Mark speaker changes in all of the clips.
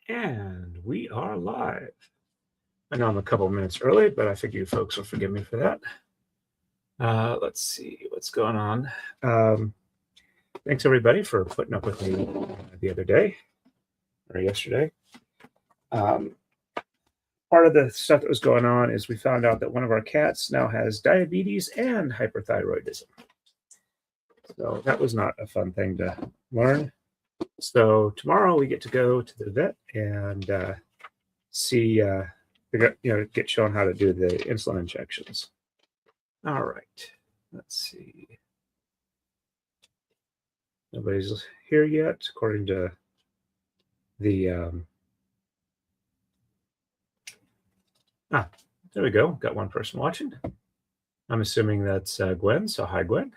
Speaker 1: And we are live. I know I'm a couple minutes early, but I figure you folks will forgive me for that. Let's see what's going on. Thanks everybody for putting up with me the other day or yesterday. Part of the stuff that was going on is we found out that one of our cats now has diabetes and hyperthyroidism. So that was not a fun thing to learn. So tomorrow we get to go to the vet and see, get shown how to do the insulin injections. All right, let's see. Nobody's here yet, according to the. There we go. Got one person watching. I'm assuming that's Gwen. So hi, Gwen.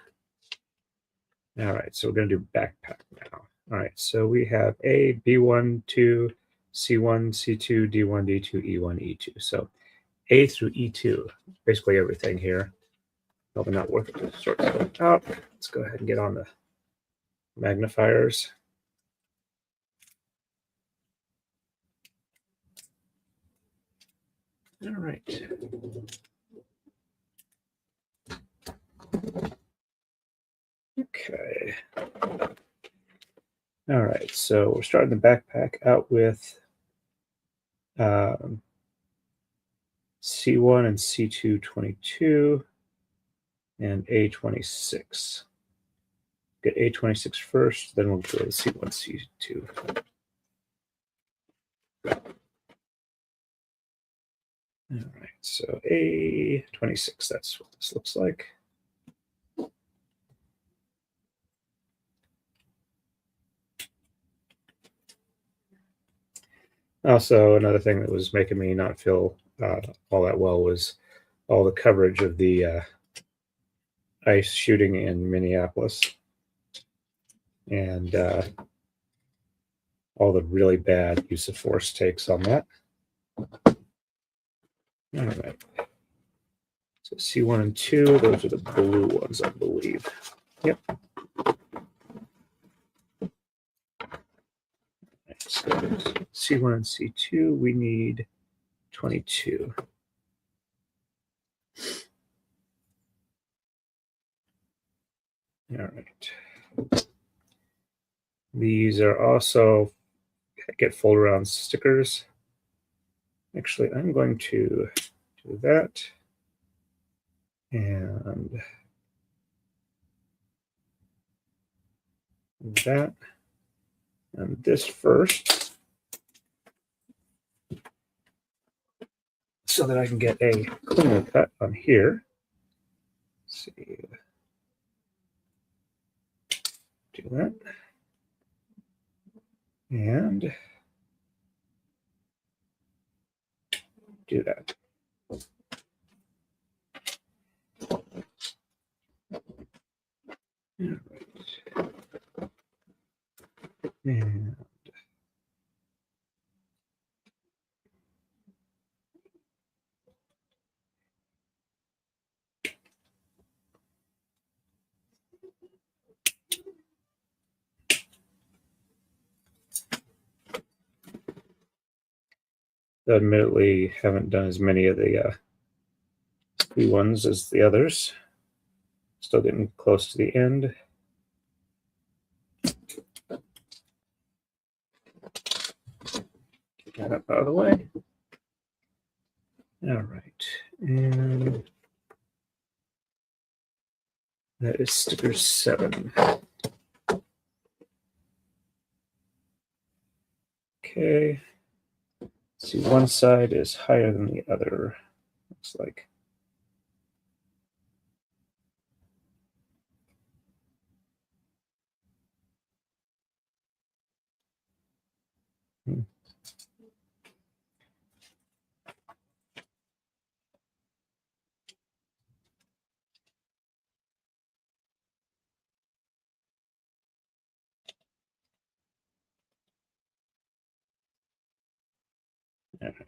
Speaker 1: All right, so we're going to do backpack now. All right, so we have A, B1, 2, C1, C2, D1, D2, E1, E2. So A through E2, basically everything here. Probably not worth it to sort that out. Let's go ahead and get on the magnifiers. All right. Okay. All right, so we're starting the backpack out with C1 and C2 22 and A26. Get A26 first, then we'll go to C1, C2. All right, so A26, that's what this looks like. Also, another thing that was making me not feel all that well was all the coverage of the ice shooting in Minneapolis and all the really bad use of force takes on that. All right. So C1 and 2, those are the blue ones, I believe. Yep. So C1 and C2, we need 22. All right. These are also get fold around stickers. Actually, I'm going to do that. And that. And this first. So that I can get a cleaner cut on here. Let's see. Do that. And do that. All right. And admittedly haven't done as many of the ones as the others. Still getting close to the end. Get that up out of the way. All right. And that is sticker 7. Okay. See, one side is higher than the other, looks like. All right.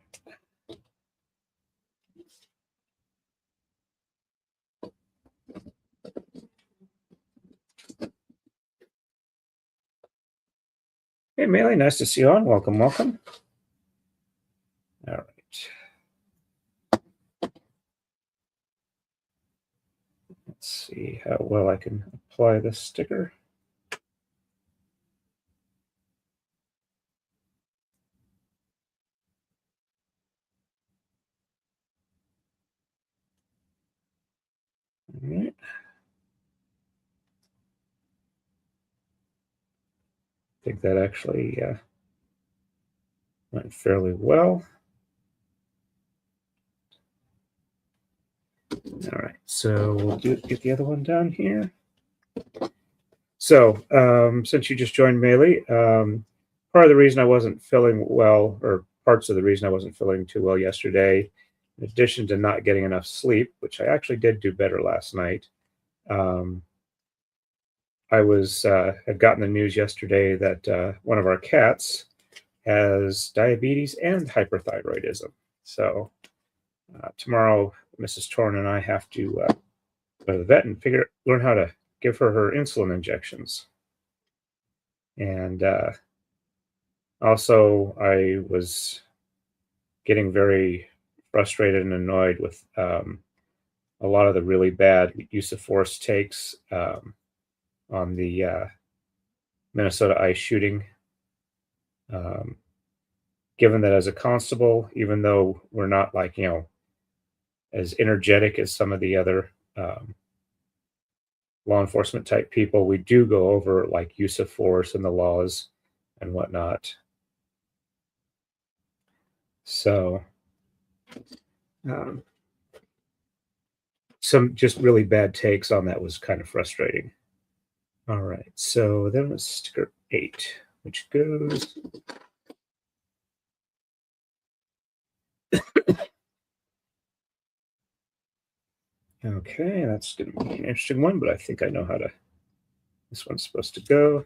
Speaker 1: Hey, Melee, nice to see you on. Welcome, welcome. Let's see how well I can apply this sticker. All right. I think that actually went fairly well. All right, so we'll get the other one down here. So since you just joined Melee, part of the reason I wasn't feeling well, or parts of the reason I wasn't feeling too well yesterday, in addition to not getting enough sleep, which I actually did do better last night, um, I was had gotten the news yesterday that one of our cats has diabetes and hyperthyroidism. So tomorrow, Mrs. Torn and I have to go to the vet and learn how to give her insulin injections. And also, I was getting very frustrated and annoyed with a lot of the really bad use of force takes on the Minnesota ICE shooting. Given that as a constable, even though we're not like, as energetic as some of the other law enforcement type people, we do go over like use of force and the laws and whatnot. So, some just really bad takes on that was kind of frustrating. All right, so then let's sticker 8, which goes. Okay, that's going to be an interesting one, but I think I know how to. This one's supposed to go.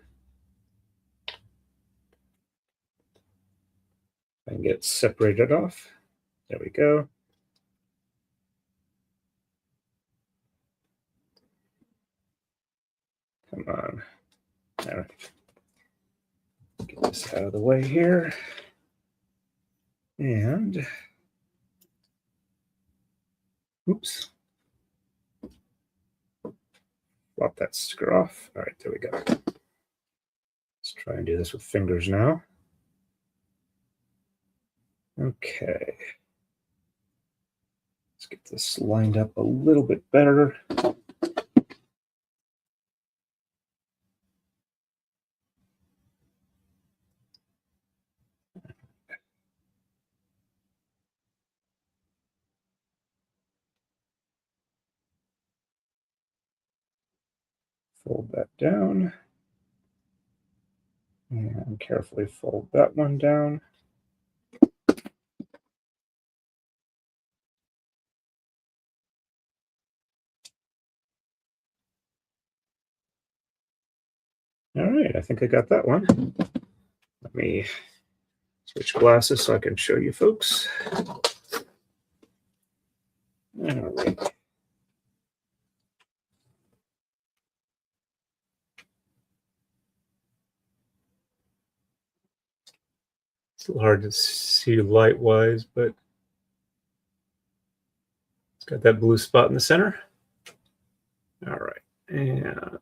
Speaker 1: I can get separated off. There we go. Come on. All right. Get this out of the way here. And, oops. Flop that sticker off. All right, there we go. Let's try and do this with fingers now. Okay. Let's get this lined up a little bit better. Fold that down. And carefully fold that one down. All right, I think I got that one. Let me switch glasses so I can show you folks. All right. It's a little hard to see light-wise, but it's got that blue spot in the center. All right, and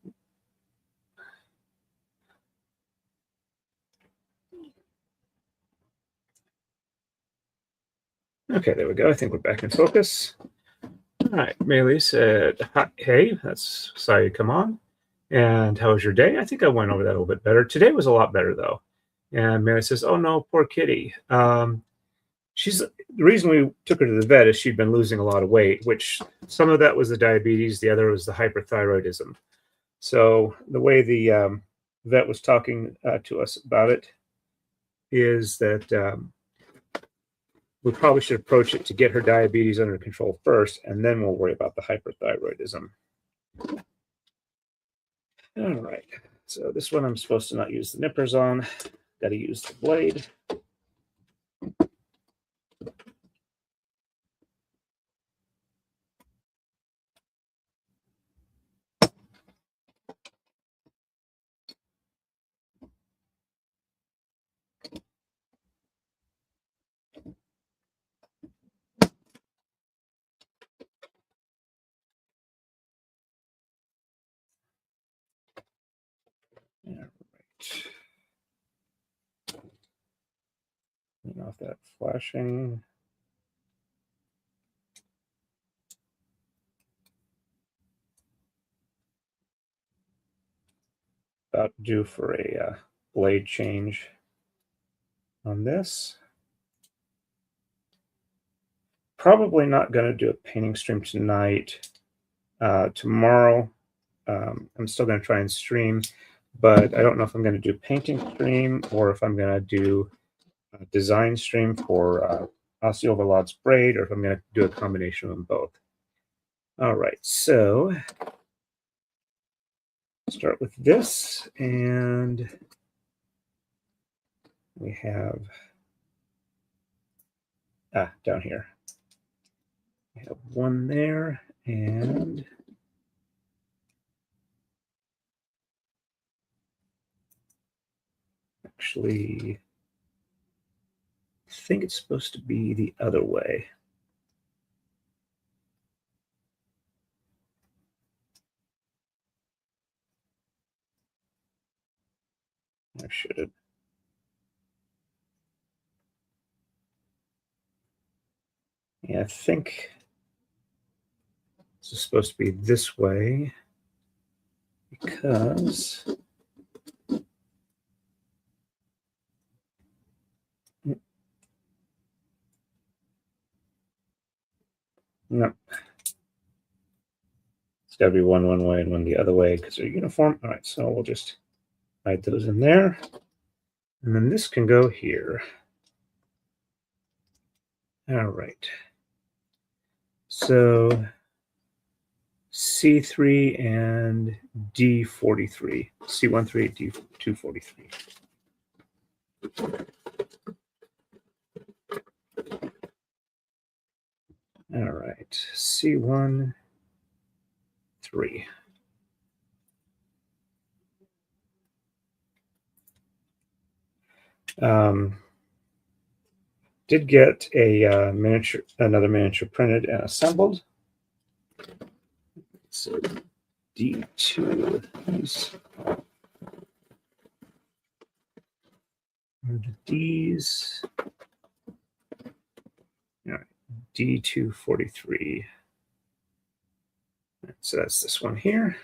Speaker 1: okay, there we go. I think we're back in focus. All right, Melee said, "Hi, hey, that's sorry to come on. And how was your day?" I think I went over that a little bit better. Today was a lot better, though. And Mary says, "Oh, no, poor kitty. She's the reason we took her to the vet is she'd been losing a lot of weight, which some of that was the diabetes, the other was the hyperthyroidism. So the way the vet was talking to us about it is that we probably should approach it to get her diabetes under control first, and then we'll worry about the hyperthyroidism." All right. So this one I'm supposed to not use the nippers on. Got to use the blade. off that flashing. About due for a blade change on this. Probably not going to do a painting stream tonight. Tomorrow, I'm still going to try and stream, but I don't know if I'm going to do painting stream or if I'm going to do a design stream for Osceola braid, or if I'm going to do a combination of them both. All right, so start with this, and we have down here. We have one there, and actually, I think it's supposed to be the other way. I should have. Yeah, I think this is supposed to be this way because no, it's got to be one way and one the other way because they're uniform. All right, so we'll just hide those in there, and then this can go here. All right. So C3 and D43. C13, D243. All right. C1, 3. Did get a another miniature printed and assembled. So D2 these are the D's. All right, D243. So that's this one here.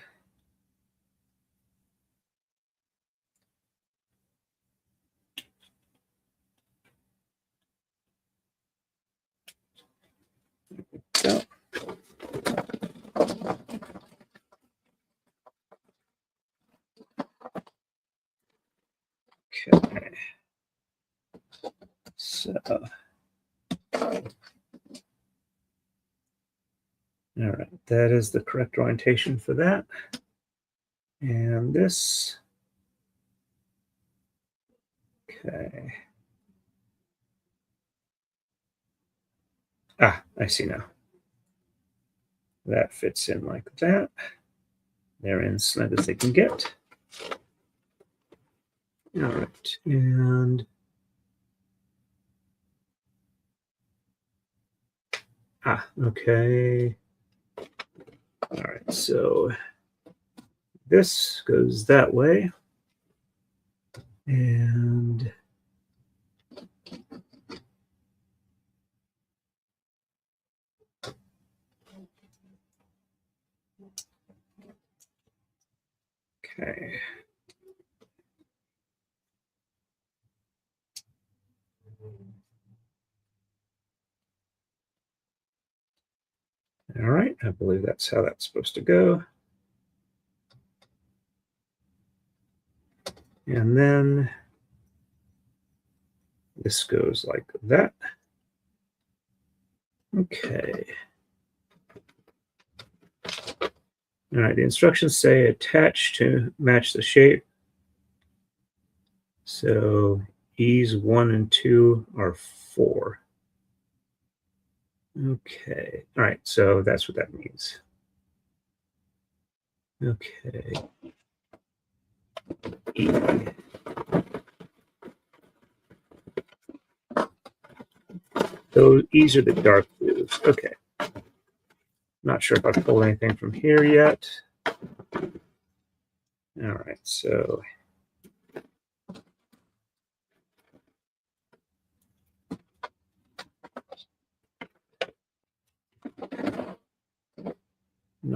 Speaker 1: There we go. Okay. So, all right, that is the correct orientation for that. And this, okay. I see now. That fits in like that. They're in snug as they can get. All right, and okay. All right, so this goes that way, and okay. All right, I believe that's how that's supposed to go. And then this goes like that. Okay. All right, the instructions say attach to match the shape. So E's 1 and 2 are 4. Okay. All right, so that's what that means. Okay. E. Those E's are the dark blues. Okay. Not sure if I've pulled anything from here yet. All right, so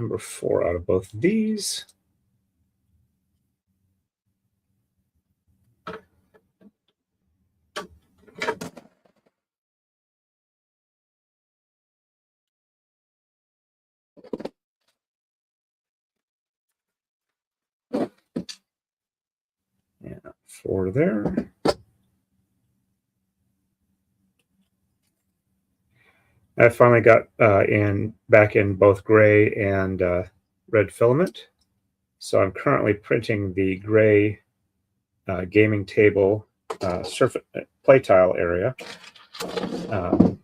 Speaker 1: number 4 out of both of these. Yeah, 4 there. I finally got back in both gray and red filament. So I'm currently printing the gray gaming table play tile area. And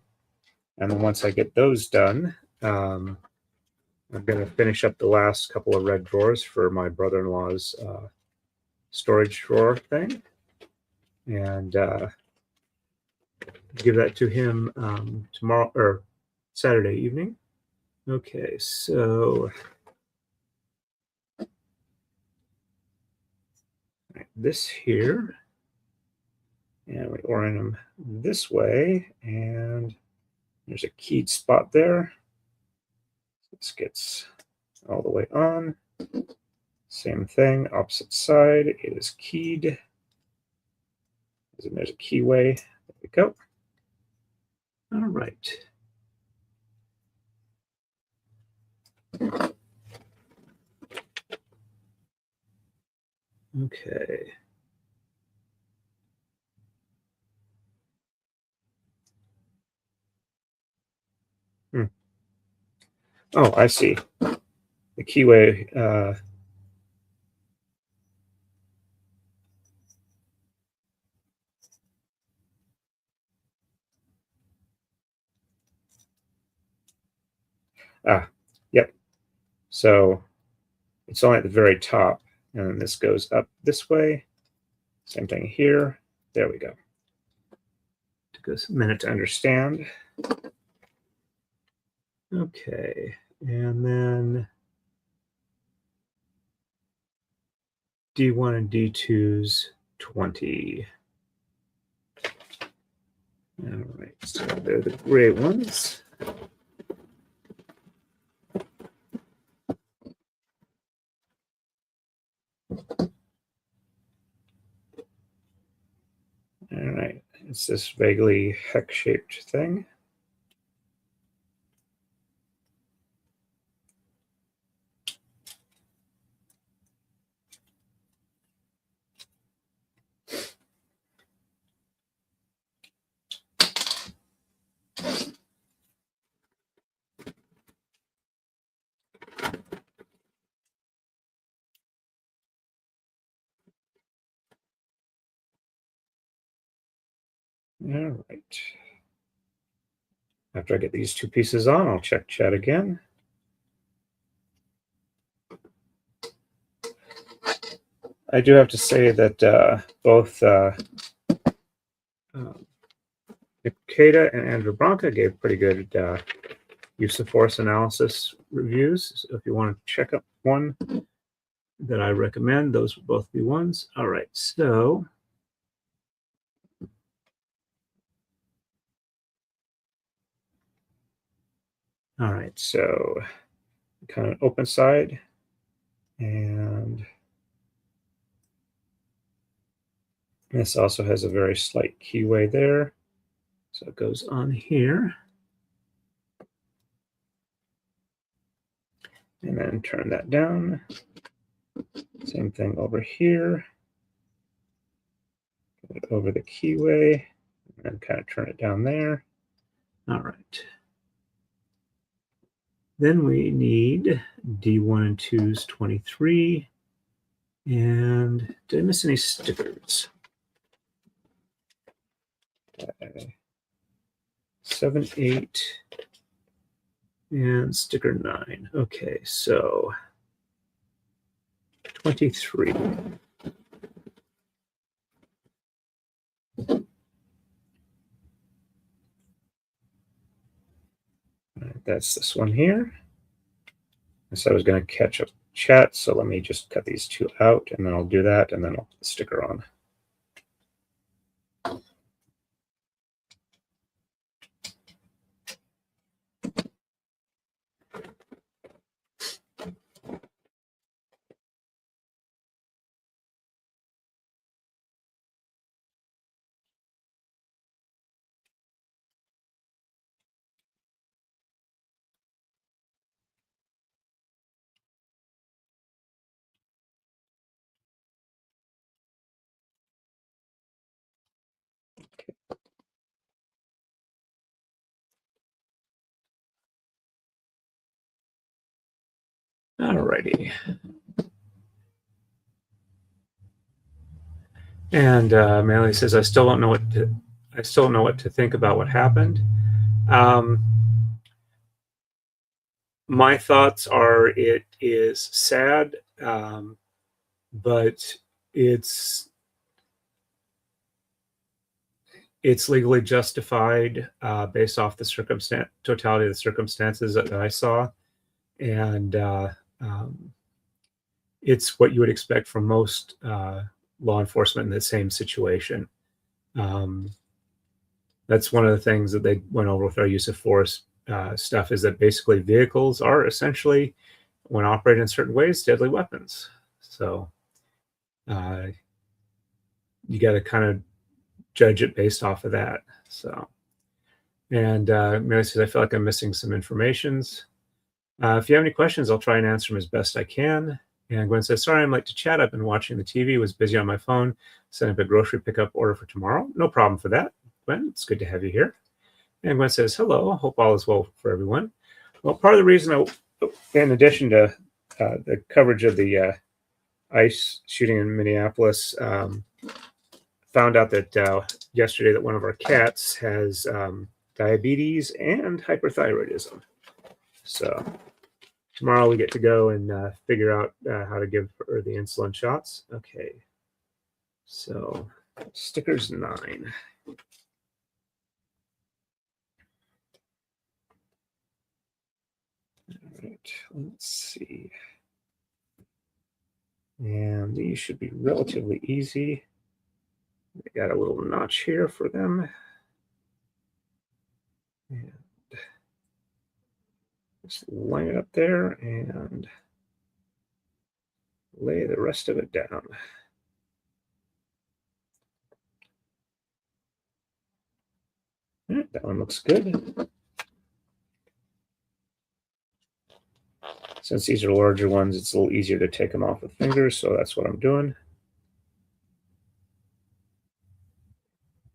Speaker 1: then once I get those done, I'm going to finish up the last couple of red drawers for my brother-in-law's storage drawer thing. And give that to him tomorrow or Saturday evening. Okay, so this here, and we orient them this way, and there's a keyed spot there. This gets all the way on. Same thing, opposite side. It is keyed. And there's a keyway. There we go. All right. Okay. Oh, I see. The keyway. Yep. So it's only at the very top, and then this goes up this way. Same thing here. There we go. Took us a minute to understand. Okay, and then D1 and D2's 20. All right, so they're the gray ones. All right, it's this vaguely hex-shaped thing. All right. After I get these two pieces on, I'll check chat again. I do have to say that both Nikita and Andrew Branca gave pretty good use of force analysis reviews. So if you want to check up one that I recommend, those would both be ones. All right, so kind of open side, and this also has a very slight keyway there. So it goes on here. And then turn that down. Same thing over here. Get it over the keyway, and then kind of turn it down there. All right. Then we need D1 and 2's 23. And did I miss any stickers? 7, 8, and sticker 9. Okay, so 23. That's this one here. So I was going to catch up chat, so let me just cut these two out, and then I'll do that, and then I'll put the sticker on. Alrighty. And Manley says, I still don't know what to think about what happened. Um, my thoughts are it is sad, but it's legally justified based off the totality of the circumstances that I saw, and um, it's what you would expect from most law enforcement in the same situation. Um, that's one of the things that they went over with our use of force stuff, is that basically vehicles are essentially, when operated in certain ways, deadly weapons. So uh, you got to kind of judge it based off of that. So, and Mary says, I feel like I'm missing some informations. If you have any questions, I'll try and answer them as best I can. And Gwen says, sorry, I'm late to chat. I've been watching the TV, was busy on my phone, setting up a grocery pickup order for tomorrow. No problem for that, Gwen. It's good to have you here. And Gwen says, hello, hope all is well for everyone. Well, part of the reason, in addition to the coverage of the ICE shooting in Minneapolis, found out that yesterday that one of our cats has diabetes and hyperthyroidism. So tomorrow we get to go and figure out how to give her the insulin shots. Okay. So stickers 9. All right, let's see. And these should be relatively easy. They got a little notch here for them. And just line it up there and lay the rest of it down. All right, that one looks good. Since these are larger ones, it's a little easier to take them off with fingers, so that's what I'm doing.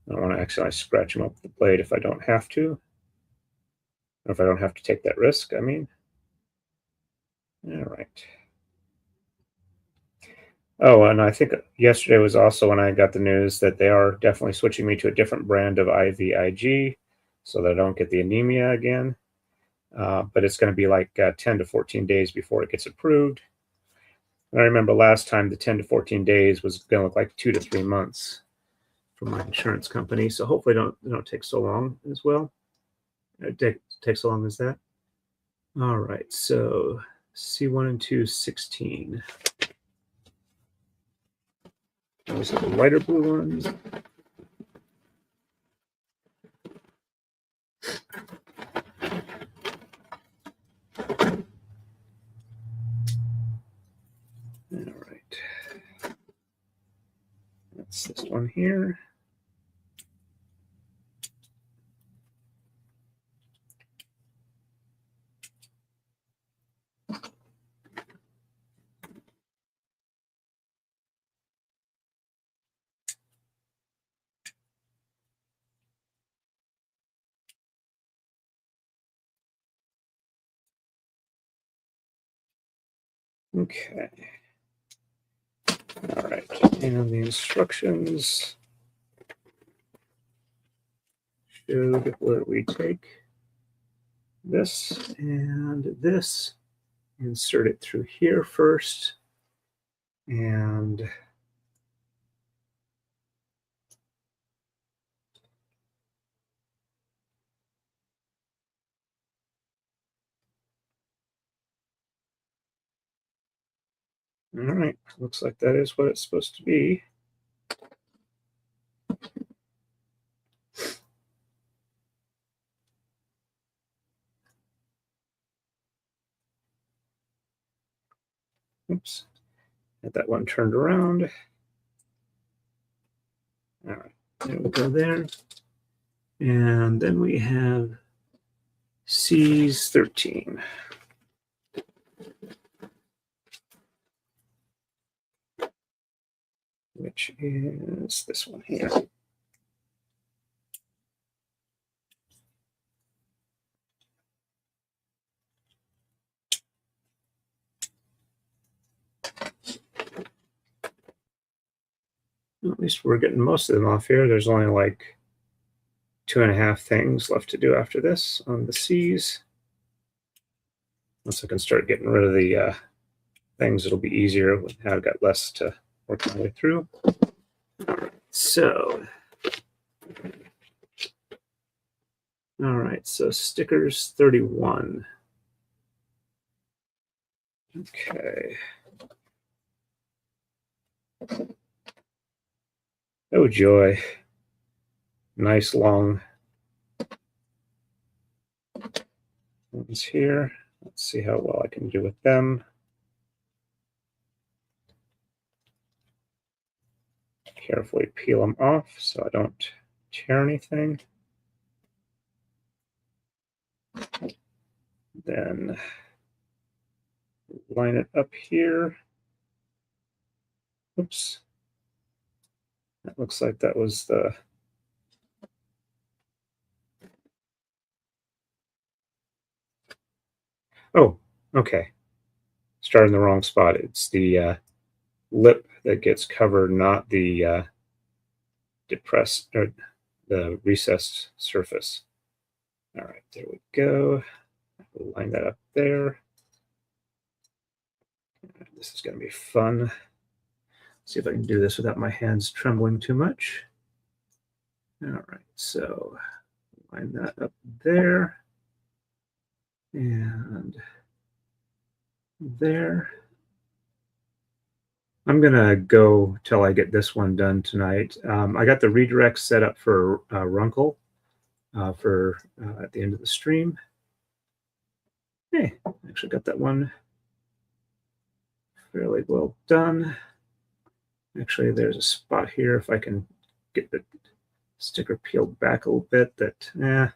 Speaker 1: I don't want to accidentally scratch them up with the blade if I don't have to. Or if I don't have to take that risk, I mean. All right. Oh, and I think yesterday was also when I got the news that they are definitely switching me to a different brand of IVIG so that I don't get the anemia again. But it's going to be like 10 to 14 days before it gets approved. And I remember last time the 10 to 14 days was going to look like 2 to 3 months from my insurance company. So hopefully it don't take so long as well. It takes so long as that. All right, so C1 and 2, 16. Those are the lighter blue ones. All right. That's this one here. Okay. All right. And the instructions showed where we take this and this, insert it through here first, and all right, looks like that is what it's supposed to be. Oops, had that one turned around. All right, there we go there. And then we have C's 13. Which is this one here. least we're getting most of them off here. There's only like 2.5 things left to do after this on the C's. Once I can start getting rid of the things, it'll be easier. I've got less to work my way through. So, all right, so stickers 31. Okay. Oh joy. Nice long ones here. Let's see how well I can do with them. Carefully peel them off so I don't tear anything. Then line it up here. Oops. That looks like that was the... Oh, okay. Started in the wrong spot. It's the lip that gets covered, not the depressed or the recessed surface. All right, there we go. We'll line that up there. This is going to be fun. See if I can do this without my hands trembling too much. All right, so line that up there and there. I'm gonna go till I get this one done tonight. I got the redirect set up for Runkle for at the end of the stream. Hey, actually got that one fairly well done. Actually, there's a spot here if I can get the sticker peeled back a little bit that, I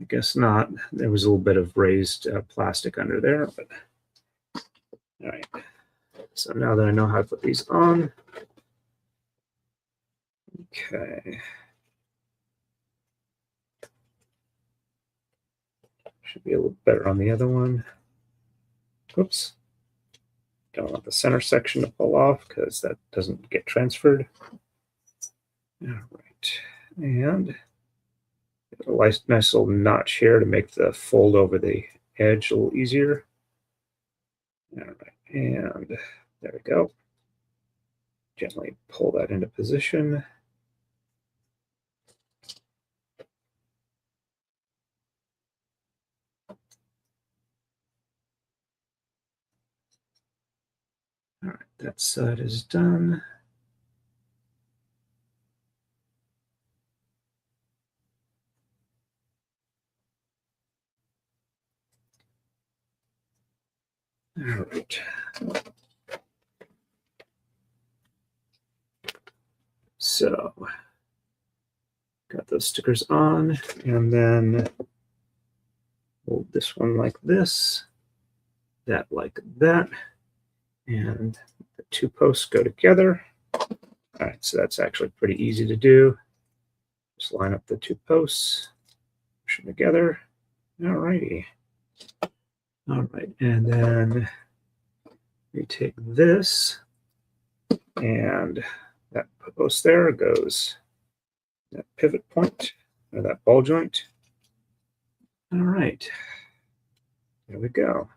Speaker 1: guess not. There was a little bit of raised plastic under there, but all right. So now that I know how to put these on, okay. Should be a little better on the other one. Oops. Don't want the center section to pull off because that doesn't get transferred. All right. And a nice little notch here to make the fold over the edge a little easier. All right. And there we go. Gently pull that into position. All right, that side is done. All right. So, got those stickers on, and then hold this one like this, that like that, and the two posts go together. All right, so that's actually pretty easy to do. Just line up the two posts, push them together. All righty. All right, and then we take this, and that post there goes that pivot point, or that ball joint. All right, there we go.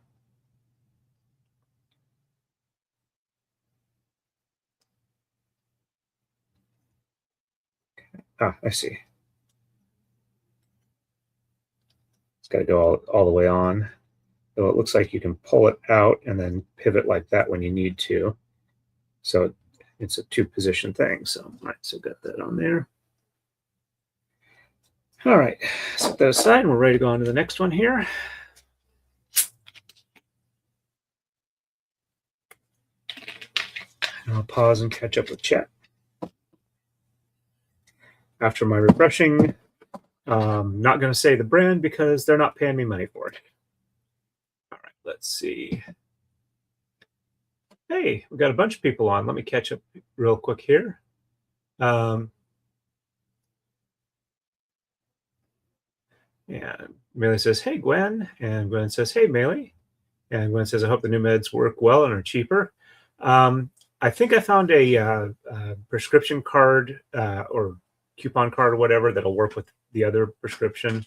Speaker 1: Okay. Ah, I see. It's got to go all the way on. So it looks like you can pull it out and then pivot like that when you need to. So it's a two-position thing. So, all right, so got that on there. All right, set that aside, and we're ready to go on to the next one here. And I'll pause and catch up with chat. After my refreshing, not going to say the brand because they're not paying me money for it. All right, let's see. Hey, we got a bunch of people on. Let me catch up real quick here. And Melee says, hey, Gwen. And Gwen says, hey, Melee. And Gwen says, I hope the new meds work well and are cheaper. I think I found a prescription card or coupon card or whatever that'll work with the other prescription.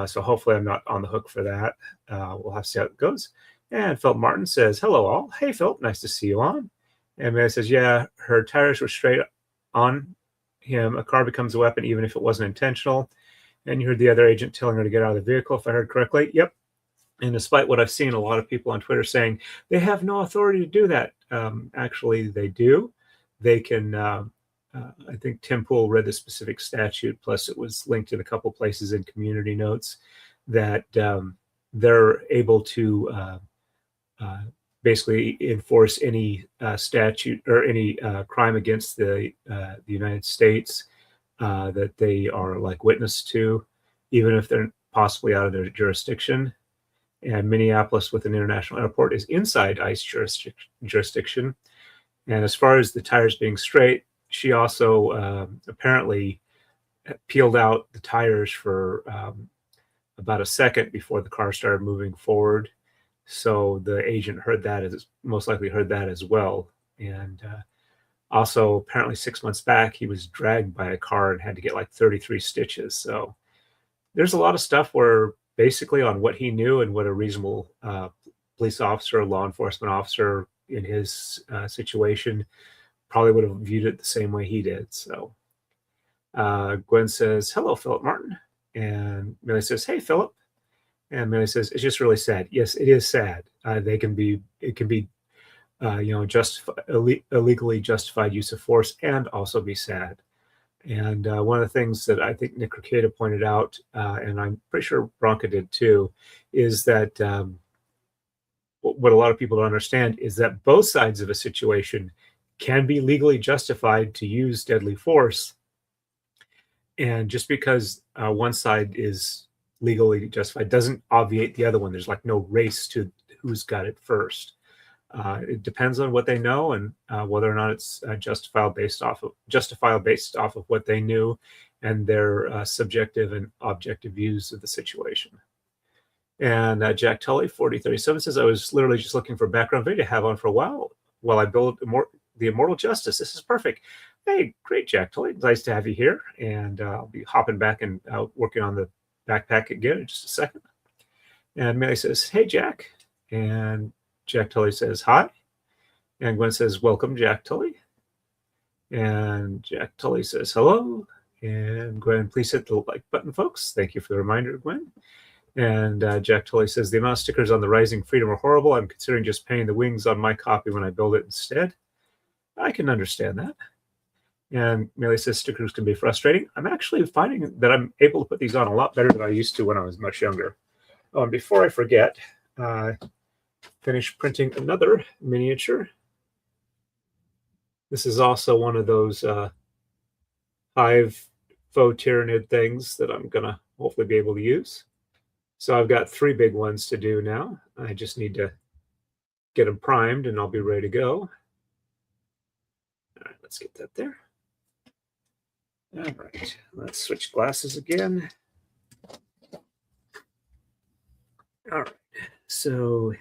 Speaker 1: So hopefully I'm not on the hook for that. We'll have to see how it goes. And Philip Martin says, hello all. Hey, Philip, nice to see you on. And Mary says, yeah, her tires were straight on him. A car becomes a weapon even if it wasn't intentional. And you heard the other agent telling her to get out of the vehicle, if I heard correctly. Yep. And despite what I've seen, a lot of people on Twitter saying they have no authority to do that. Actually, they do. They can, I think Tim Pool read the specific statute, plus it was linked in a couple places in community notes, that they're able to basically enforce any statute or any crime against the United States that they are like witness to, even if they're possibly out of their jurisdiction. And Minneapolis, with an international airport, is inside ICE jurisdiction. And as far as the tires being straight, she also apparently peeled out the tires for about a second before the car started moving forward. So the agent heard that, most likely heard that as well. And also, apparently 6 months back, he was dragged by a car and had to get like 33 stitches. So there's a lot of stuff where basically on what he knew and what a reasonable police officer, law enforcement officer in his situation probably would have viewed it the same way he did. So Gwen says, hello, Philip Martin. And Millie says, hey, Philip. And Millie says, it's just really sad. Yes, it is sad. It can be, illegally justified use of force and also be sad. And one of the things that I think Nick Ricada pointed out, and I'm pretty sure Bronca did too, is that what a lot of people don't understand is that both sides of a situation can be legally justified to use deadly force. And just because one side is legally justified doesn't obviate the other one. There's like no race to who's got it first. It depends on what they know and whether or not it's justifiable based off of what they knew and their subjective and objective views of the situation. And Jack Tully, 4037, says, I was literally just looking for background video to have on for a while I build the Immortal Justice. This is perfect. Hey, great, Jack Tully. Nice to have you here. And I'll be hopping back and working on the backpack again in just a second. And Mary says, hey, Jack. And Jack Tully says, hi. And Gwen says, welcome, Jack Tully. And Jack Tully says, hello. And Gwen, please hit the like button, folks. Thank you for the reminder, Gwen. And Jack Tully says, the amount of stickers on the Rising Freedom are horrible. I'm considering just painting the wings on my copy when I build it instead. I can understand that. And Millie says, stickers can be frustrating. I'm actually finding that I'm able to put these on a lot better than I used to when I was much younger. Oh, and before I forget, finish printing another miniature. This is also one of those Hive faux Tyranid things that I'm going to hopefully be able to use. So I've got 3 big ones to do now. I just need to get them primed and I'll be ready to go. All right, let's get that there. All right, let's switch glasses again. All right, so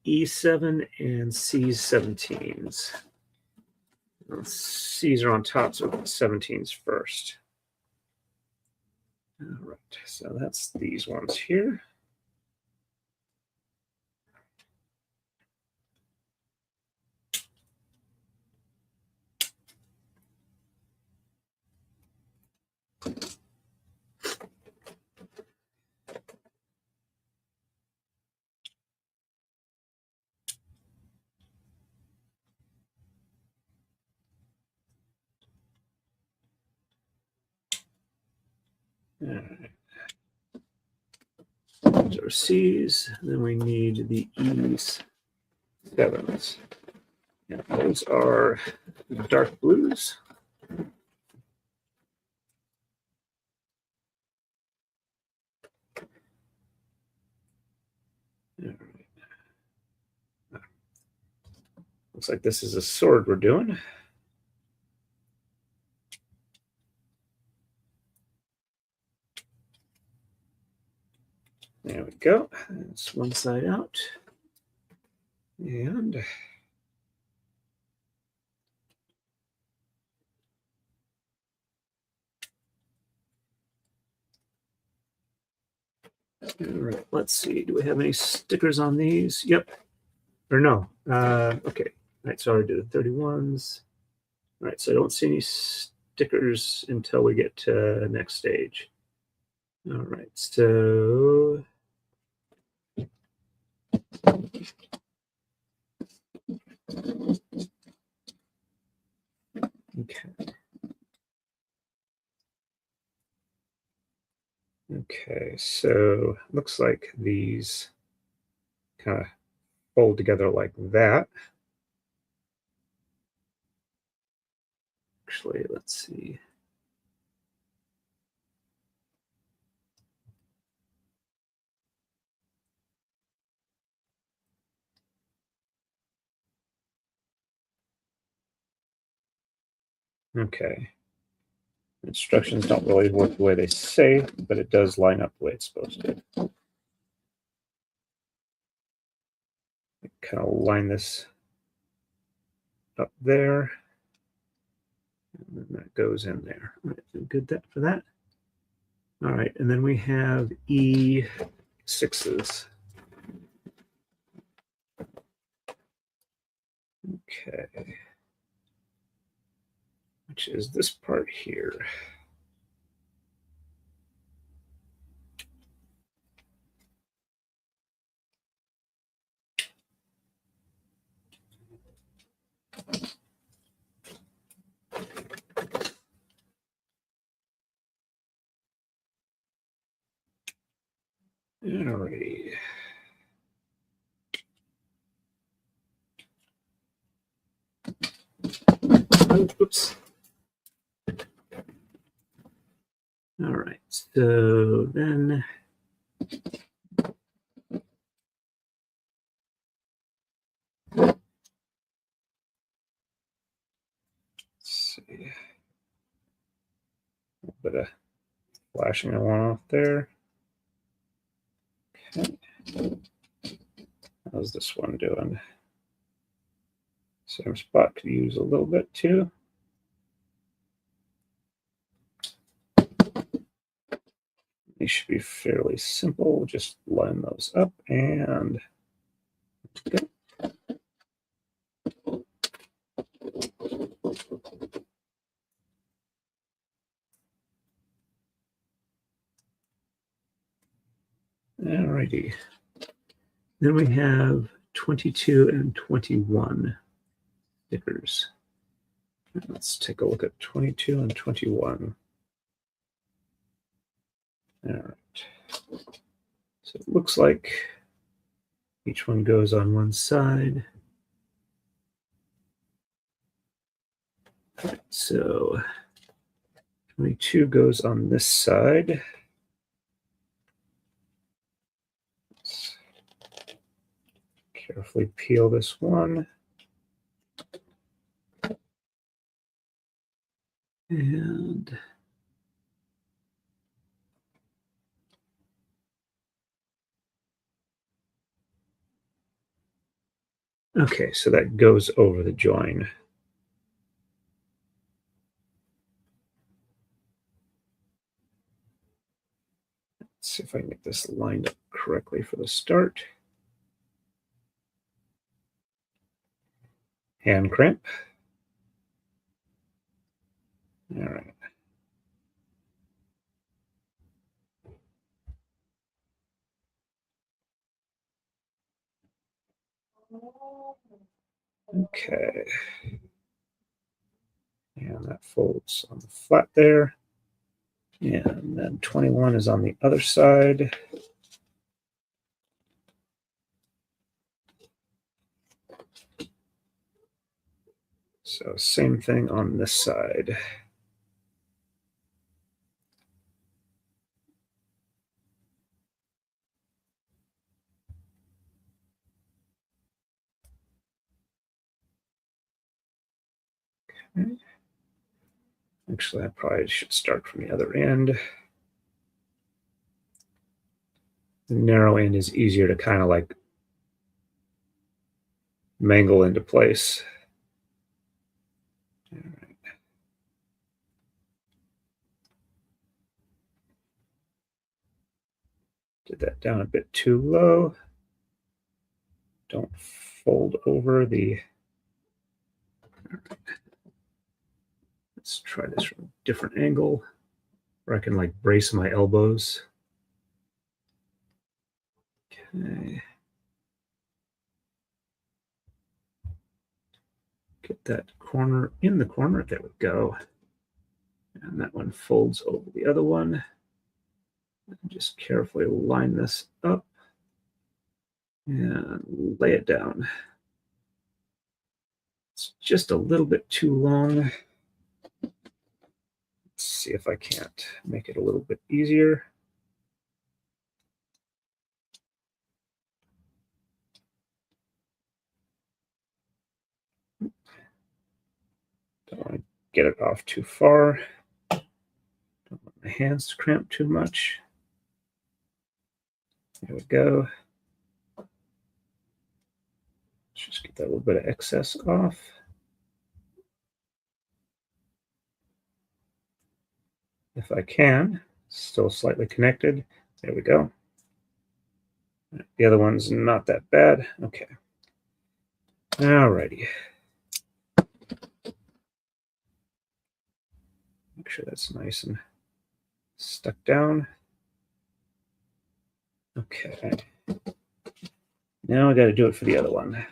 Speaker 1: E7 and C17s. C's are on top, so 17s first. All right, so that's these ones here. All right. Those are C's. Then we need the E's, 7s. And those are dark blues. All right. Looks like this is a sword we're doing. There we go. That's one side out. And All right, let's see. Do we have any stickers on these? Yep. Or no. Okay. All right, so I did the 31s. All right, so I don't see any stickers until we get to the next stage. All right, so okay. Okay, so looks like these kind of fold together like that. Actually, let's see. Okay. Instructions don't really work the way they say, but it does line up the way it's supposed to. Kind of line this up there. And then that goes in there. All right, good that for that. All right, and then we have E6s. Okay. Which is this part here. Alrighty. Oh, oops. All right, so then let's see. A little bit of flashing I want off there. Okay. How's this one doing? Same spot could use a little bit too. These should be fairly simple. Just line those up and go. Alrighty. Then we have 22 and 21 stickers. Let's take a look at 22 and 21. All right. So it looks like each one goes on one side. So 22 goes on this side. Let's carefully peel this one. And okay, so that goes over the join. Let's see if I can get this lined up correctly for the start. Hand crimp. All right. Okay. And that folds on the flat there. And then 21 is on the other side. So same thing on this side. Okay. Actually, I probably should start from the other end. The narrow end is easier to kind of like mangle into place. All right. Did that down a bit too low. Don't fold over the... Let's try this from a different angle where I can like brace my elbows. Okay. Get that corner in the corner. There we go. And that one folds over the other one. And just carefully line this up and lay it down. It's just a little bit too long. Let's see if I can't make it a little bit easier. Don't want to get it off too far. Don't want my hands to cramp too much. There we go. Let's just get that little bit of excess off. If I can, still slightly connected. There we go. The other one's not that bad. Okay. Alrighty. Make sure that's nice and stuck down. Okay. Now I got to do it for the other one.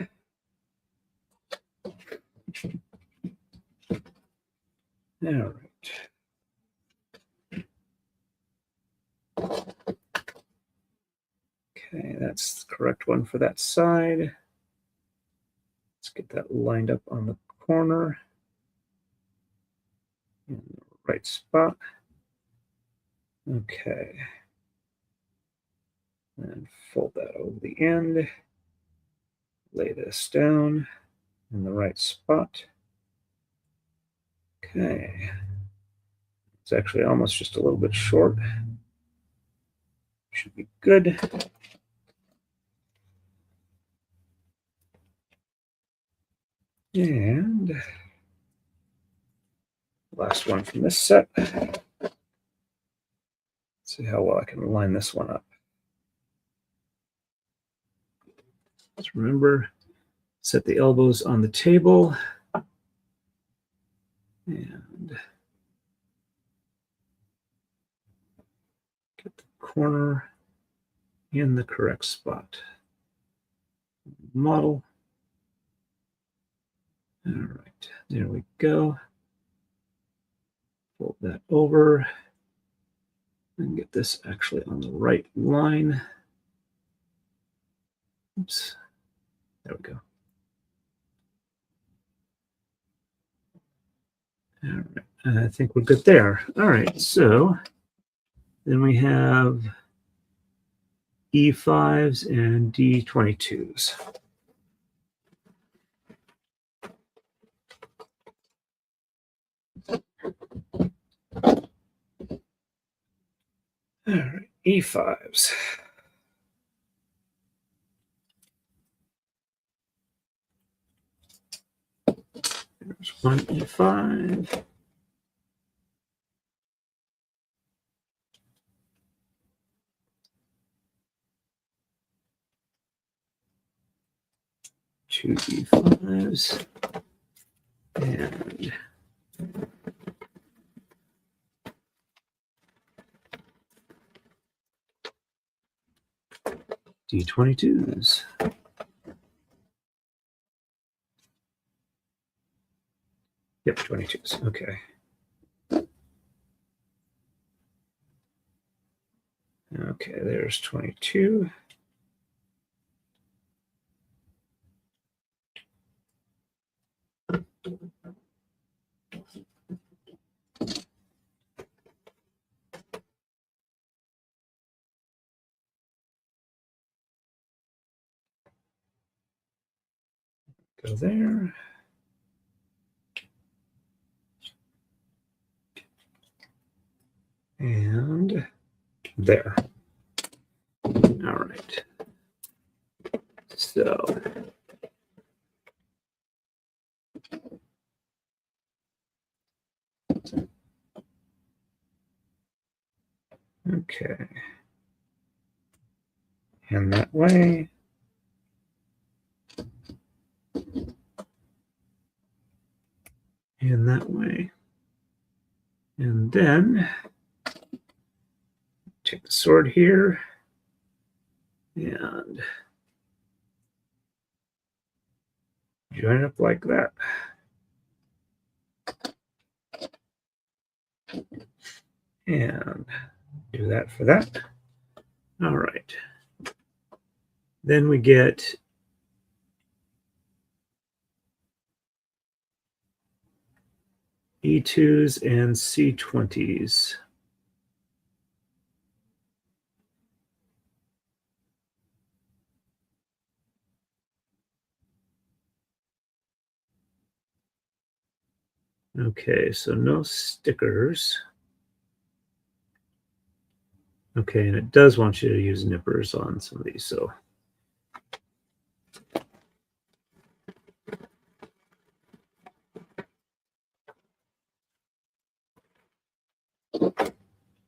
Speaker 1: All right. Okay, that's the correct one for that side. Let's get that lined up on the corner in the right spot. Okay. And fold that over the end. Lay this down in the right spot. Okay. It's actually almost just a little bit short. Should be good. And last one from this set. Let's see how well I can line this one up. Just remember, set the elbows on the table and get the corner in the correct spot. Model. All right, there we go. Fold that over and get this actually on the right line. Oops, there we go. All right, I think we're good there. All right, so then we have E5s and D22s. All right, E5s. There's one E5. Two E5s. And D22s. Yep, 22s. Okay. Okay, there's 22. Go there. And there. All right. So okay. And that way. And that way. And then take the sword here and join it up like that. And do that for that. All right. Then we get E2s and C20s. Okay, so no stickers. Okay, and it does want you to use nippers on some of these, so.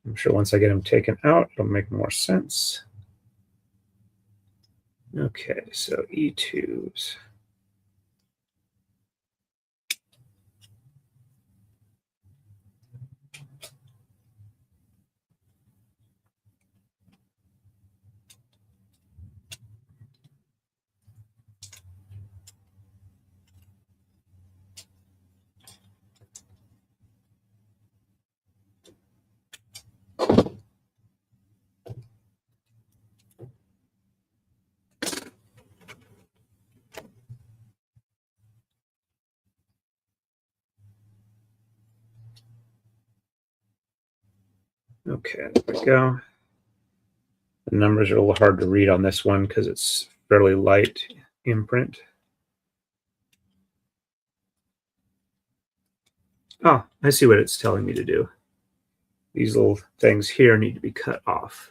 Speaker 1: I'm sure once I get them taken out, it'll make more sense. Okay, so E2s. Okay, there we go. The numbers are a little hard to read on this one because it's fairly light imprint. Oh, I see what it's telling me to do. These little things here need to be cut off.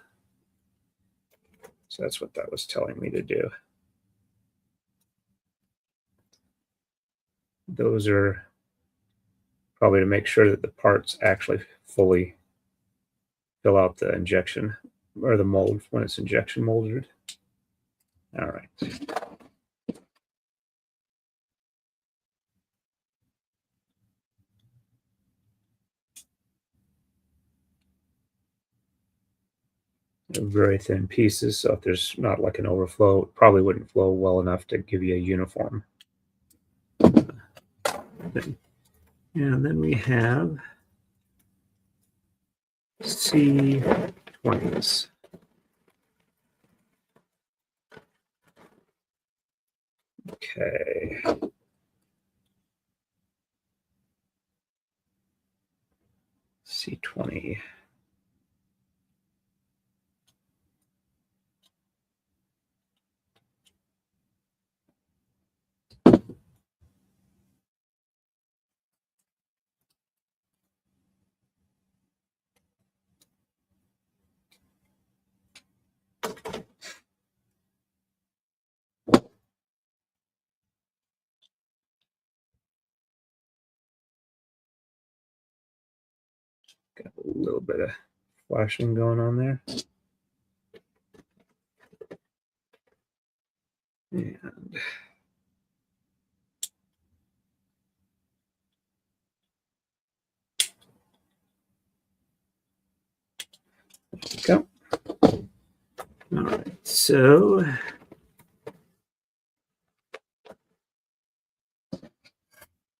Speaker 1: So that's what that was telling me to do. Those are probably to make sure that the parts actually fully fill out the injection or the mold when it's injection molded. All right. Very thin pieces, so if there's not like an overflow, it probably wouldn't flow well enough to give you a uniform thing. And then we have C20s. Okay. C20. Got a little bit of flashing going on there. And there we go. All right, so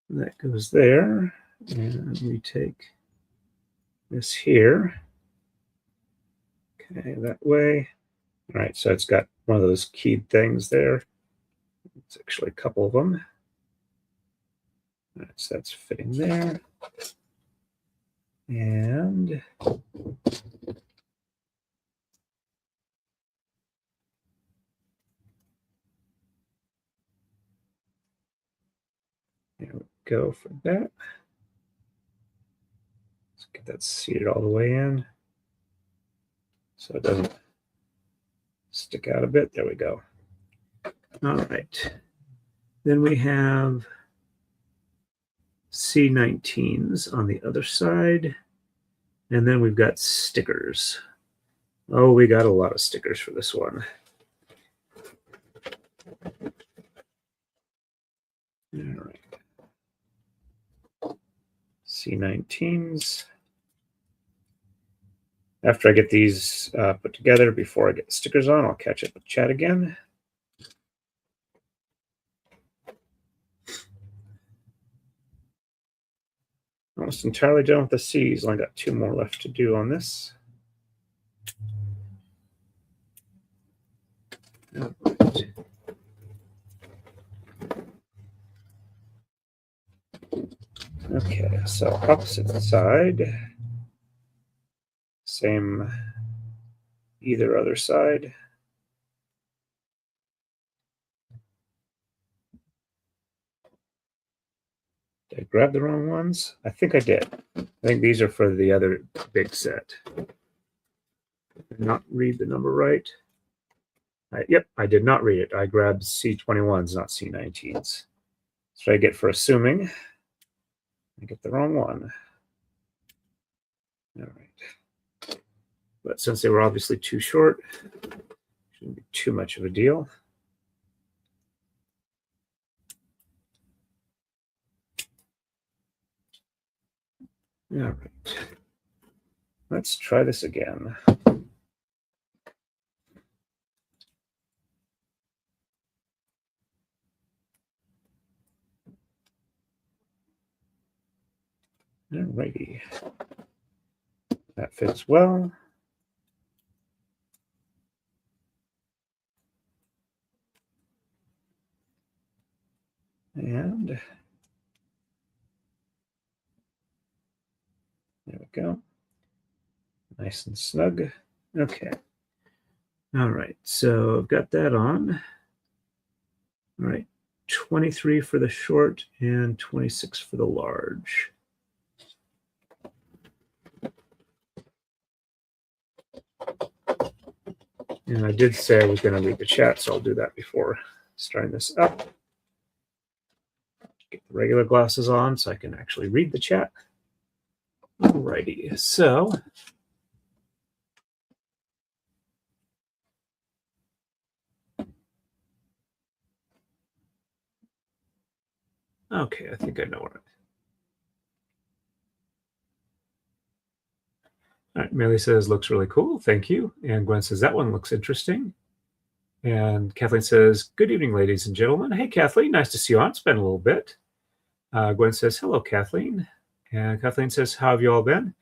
Speaker 1: that goes there. And we take this here. Okay, that way. All right, so it's got one of those keyed things there. It's actually a couple of them. All right, so that's fitting there. And there we go for that. Let's get that seated all the way in so it doesn't stick out a bit. There we go. All right. Then we have C19s on the other side. And then we've got stickers. Oh, we got a lot of stickers for this one. All right. C19s. After I get these put together, before I get the stickers on, I'll catch up with chat again. Almost entirely done with the C's. Only got 2 more left to do on this. All right. Okay, so opposite side. Same either other side. Did I grab the wrong ones? I think I did. I think these are for the other big set. Did not read the number right. Yep, I did not read it. I grabbed C21s, not C19s. That's what I get for assuming. I get the wrong one. All right. But since they were obviously too short, shouldn't be too much of a deal. All right. Let's try this again. All righty. That fits well. And there we go. Nice and snug. Okay. All right. So I've got that on. All right. 23 for the short and 26 for the large. And I did say I was going to read the chat, so I'll do that before starting this up. Get the regular glasses on so I can actually read the chat. Alrighty, so okay, I think I know where it. All right, Millie says, looks really cool. Thank you. And Gwen says, that one looks interesting. And Kathleen says, good evening, ladies and gentlemen. Hey, Kathleen, nice to see you on. It's been a little bit. Gwen says, hello, Kathleen. And Kathleen says, how have you all been?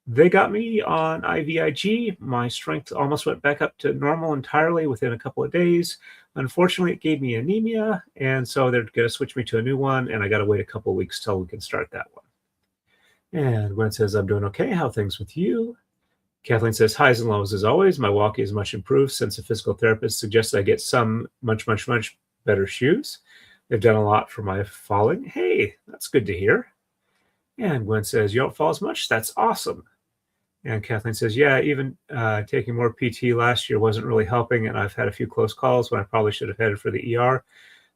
Speaker 1: They got me on IVIG. My strength almost went back up to normal entirely within a couple of days. Unfortunately, it gave me anemia, and so they're going to switch me to a new one, and I got to wait a couple of weeks till we can start that one. And Gwen says, I'm doing okay. How are things with you? Kathleen says, highs and lows as always. My walking is much improved since a physical therapist suggested I get some much better shoes. They've done a lot for my falling. Hey, that's good to hear. And Gwen says, you don't fall as much? That's awesome. And Kathleen says, yeah, even taking more PT last year wasn't really helping, and I've had a few close calls when I probably should have headed for the ER.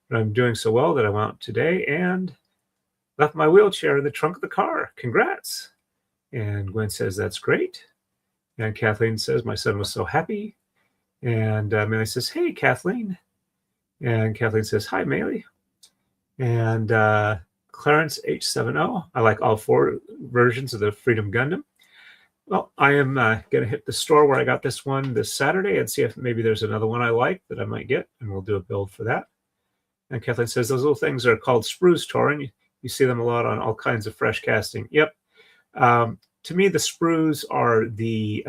Speaker 1: But I'm doing so well that I went out today and left my wheelchair in the trunk of the car. Congrats. And Gwen says, that's great. And Kathleen says, my son was so happy. And Melee says, hey, Kathleen. And Kathleen says, hi, Melee. And Clarence H70, I like all 4 versions of the Freedom Gundam. Well, I am going to hit the store where I got this one this Saturday and see if maybe there's another one I like that I might get, and we'll do a build for that. And Kathleen says, those little things are called sprues, Torin. You see them a lot on all kinds of fresh casting. Yep. To me, the sprues are the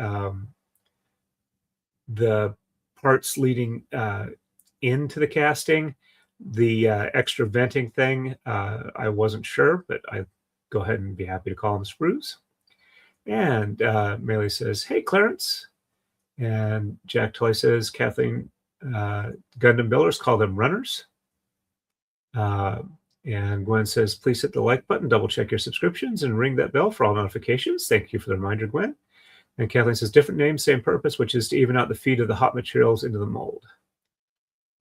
Speaker 1: parts leading into the casting. The extra venting thing, I wasn't sure, but I go ahead and be happy to call them sprues. And Melee says, hey, Clarence. And Jack Toy says, Kathleen, Gundam builders call them runners. And Gwen says, please hit the like button, double check your subscriptions, and ring that bell for all notifications. Thank you for the reminder, Gwen. And Kathleen says, different name, same purpose, which is to even out the feed of the hot materials into the mold.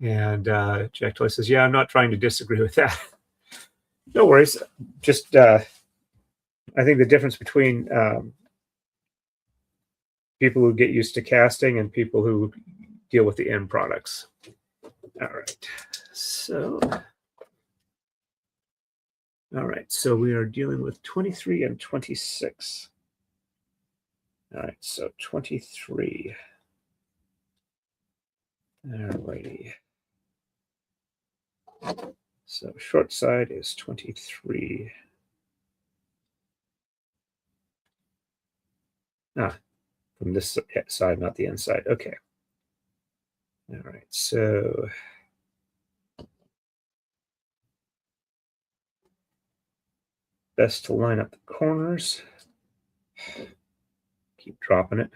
Speaker 1: And Jack Toy says, yeah, I'm not trying to disagree with that. No worries. Just I think the difference between people who get used to casting and people who deal with the end products. All right. So we are dealing with 23 and 26. All right, so 23. All righty. So short side is 23. From this side, not the inside. Okay. All right, so best to line up the corners. Keep dropping it.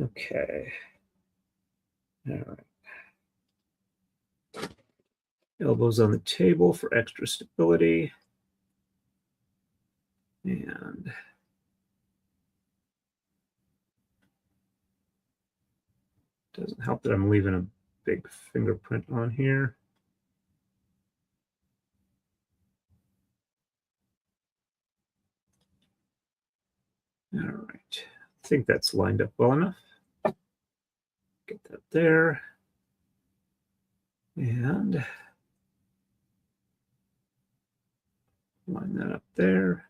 Speaker 1: Okay. All right. Elbows on the table for extra stability. And doesn't help that I'm leaving a big fingerprint on here. All right. I think that's lined up well enough. Get that there. And line that up there.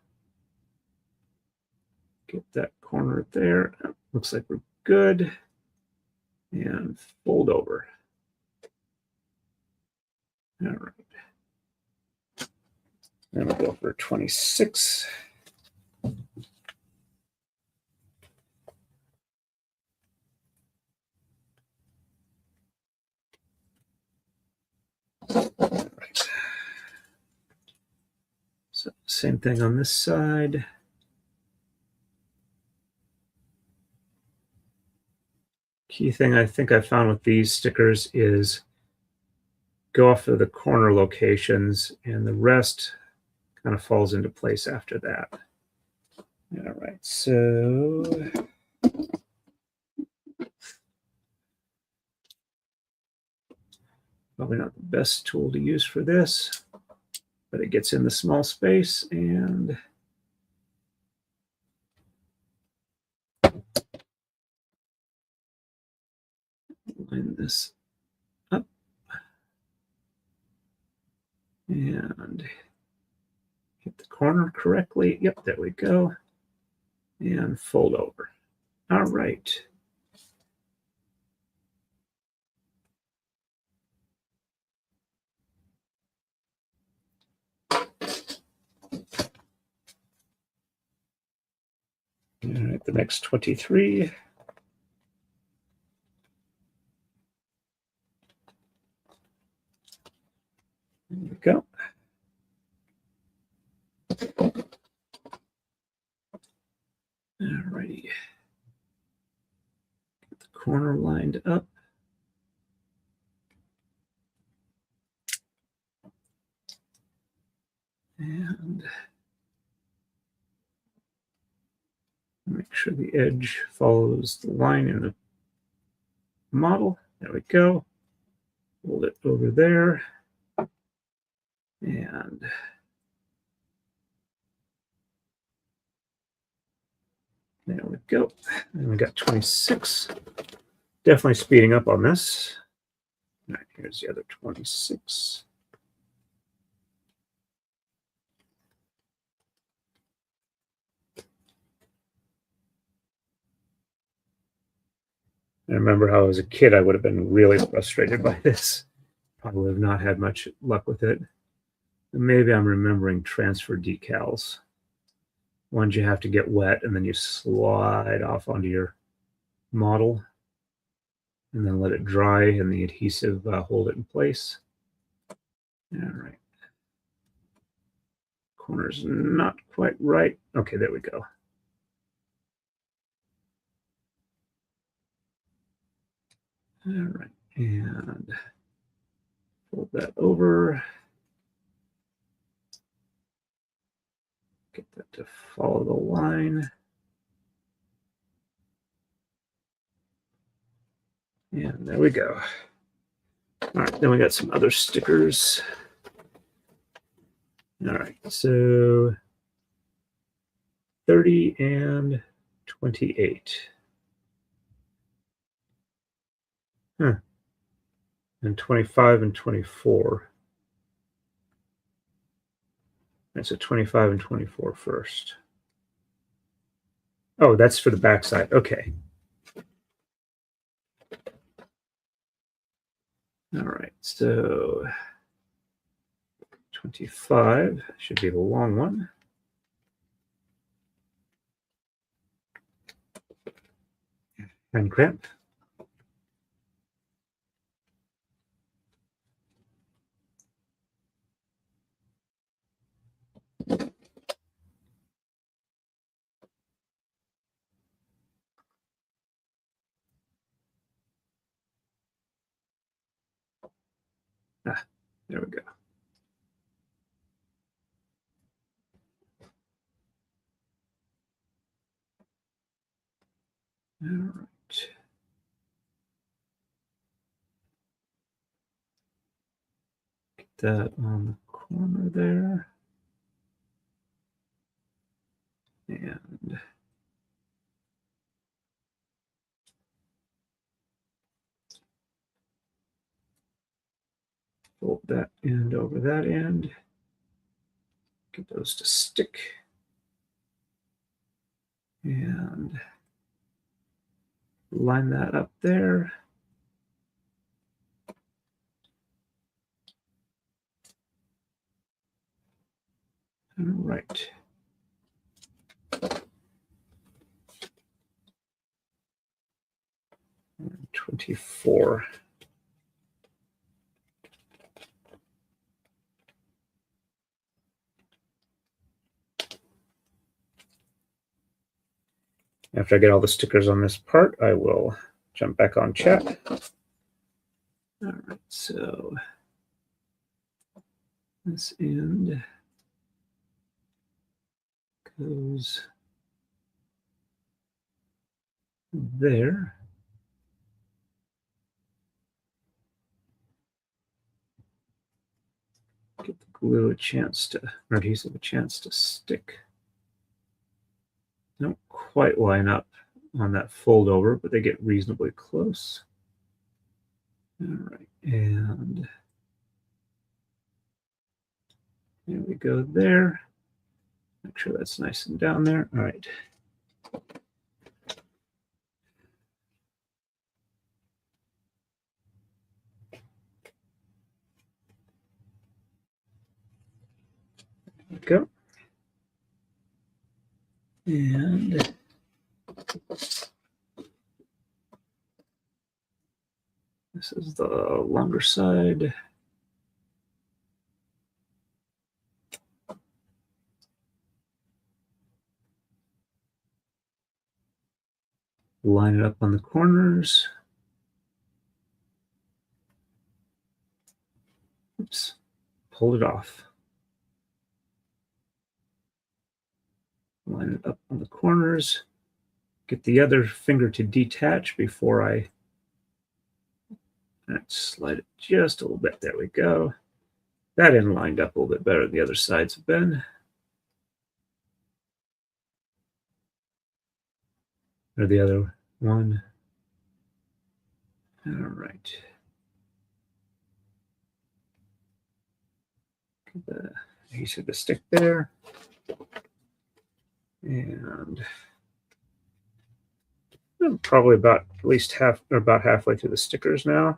Speaker 1: Get that corner there. Looks like we're good. And fold over. All right. Then we'll go for 26. All right. So same thing on this side. Key thing I think I found with these stickers is go off of the corner locations and the rest kind of falls into place after that. All right, so probably not the best tool to use for this, but it gets in the small space and line this up and hit the corner correctly. Yep, there we go. And fold over. All right. All right, the next 23. There we go. All righty. Get the corner lined up. And make sure the edge follows the line in the model. There we go. Hold it over there. And there we go. And we got 26. Definitely speeding up on this. All right, here's the other 26. I remember how as a kid I would have been really frustrated by this. Probably have not had much luck with it. Maybe I'm remembering transfer decals. Ones you have to get wet and then you slide off onto your model and then let it dry and the adhesive hold it in place. All right. Corner's not quite right. Okay, there we go. All right, and fold that over. Get that to follow the line. And there we go. All right, then we got some other stickers. All right, so 30 and 28. And 25 and 24. That's a 25 and 24 first. Oh, that's for the backside. Okay. All right, so 25 should be the long one. And cramp. Ah, there we go. All right. Get that on the corner there. And fold that end over that end. Get those to stick. And line that up there. All right. And 24. After I get all the stickers on this part, I will jump back on chat. All right, so this end goes there. Get the glue a chance to, or adhesive a chance to stick. Don't quite line up on that fold over, but they get reasonably close. All right, and there we go there. Make sure that's nice and down there. All right. There we go. And this is the longer side. Line it up on the corners. Oops, pulled it off. Line it up on the corners. Get the other finger to detach before I slide it just a little bit. There we go. That end lined up a little bit better than the other sides have been. Or the other one. All right. Get the adhesive to stick there. And I'm probably about at least half, or about halfway through the stickers now.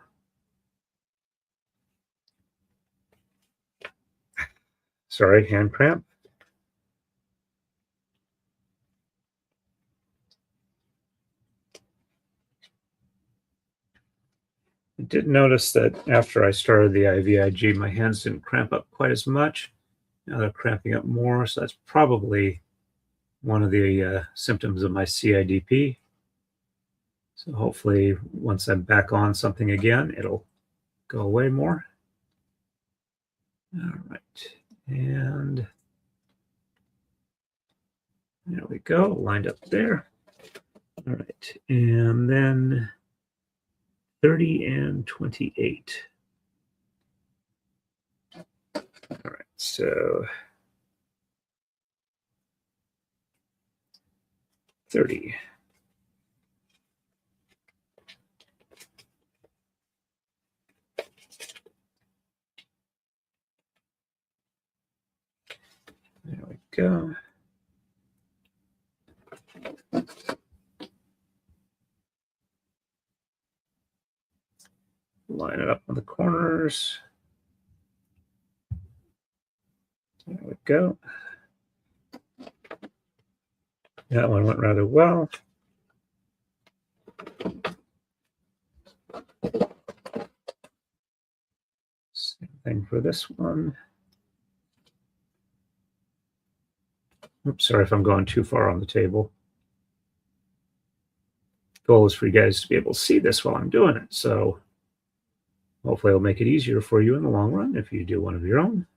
Speaker 1: Sorry, hand cramp. I did notice that after I started the IVIG, my hands didn't cramp up quite as much. Now they're cramping up more, so that's probably one of the symptoms of my CIDP. So hopefully once I'm back on something again, it'll go away more. All right, and there we go, lined up there. All right, and then 30 and 28. All right, so 30. go. Line it up on the corners. There we go. That one went rather well. Same thing for this one. Oops, sorry if I'm going too far on the table. Goal is for you guys to be able to see this while I'm doing it. So hopefully it'll make it easier for you in the long run if you do one of your own.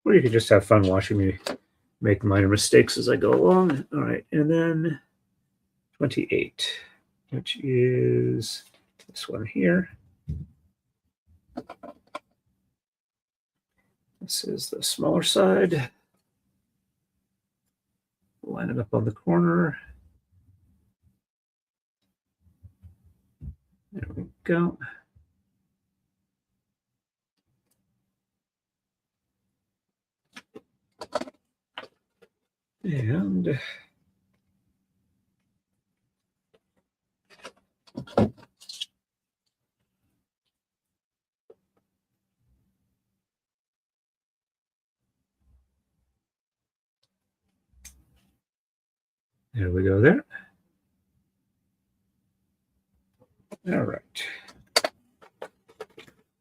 Speaker 1: Or you can just have fun watching me make minor mistakes as I go along. All right, and then 28, which is this one here. This is the smaller side. Line it up on the corner. There we go. And there we go there. All right.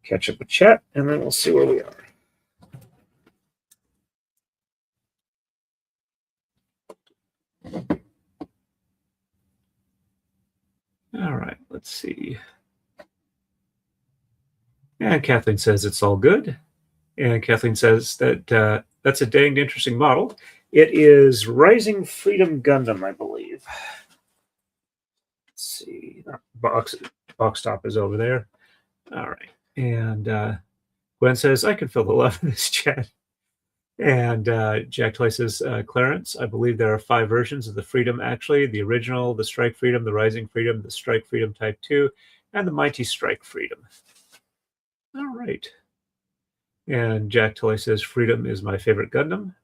Speaker 1: Catch up with chat, and then we'll see where we are. All right, let's see. And Kathleen says it's all good. And Kathleen says that that's a danged interesting model. It is Rising Freedom Gundam, I believe. Let's see. Box top is over there. All right. And Gwen says, I can feel the love in this chat. And Jack Toy says, Clarence, I believe there are 5 versions of the Freedom, actually. The original, the Strike Freedom, the Rising Freedom, the Strike Freedom Type 2, and the Mighty Strike Freedom. All right. And Jack Toy says, Freedom is my favorite Gundam.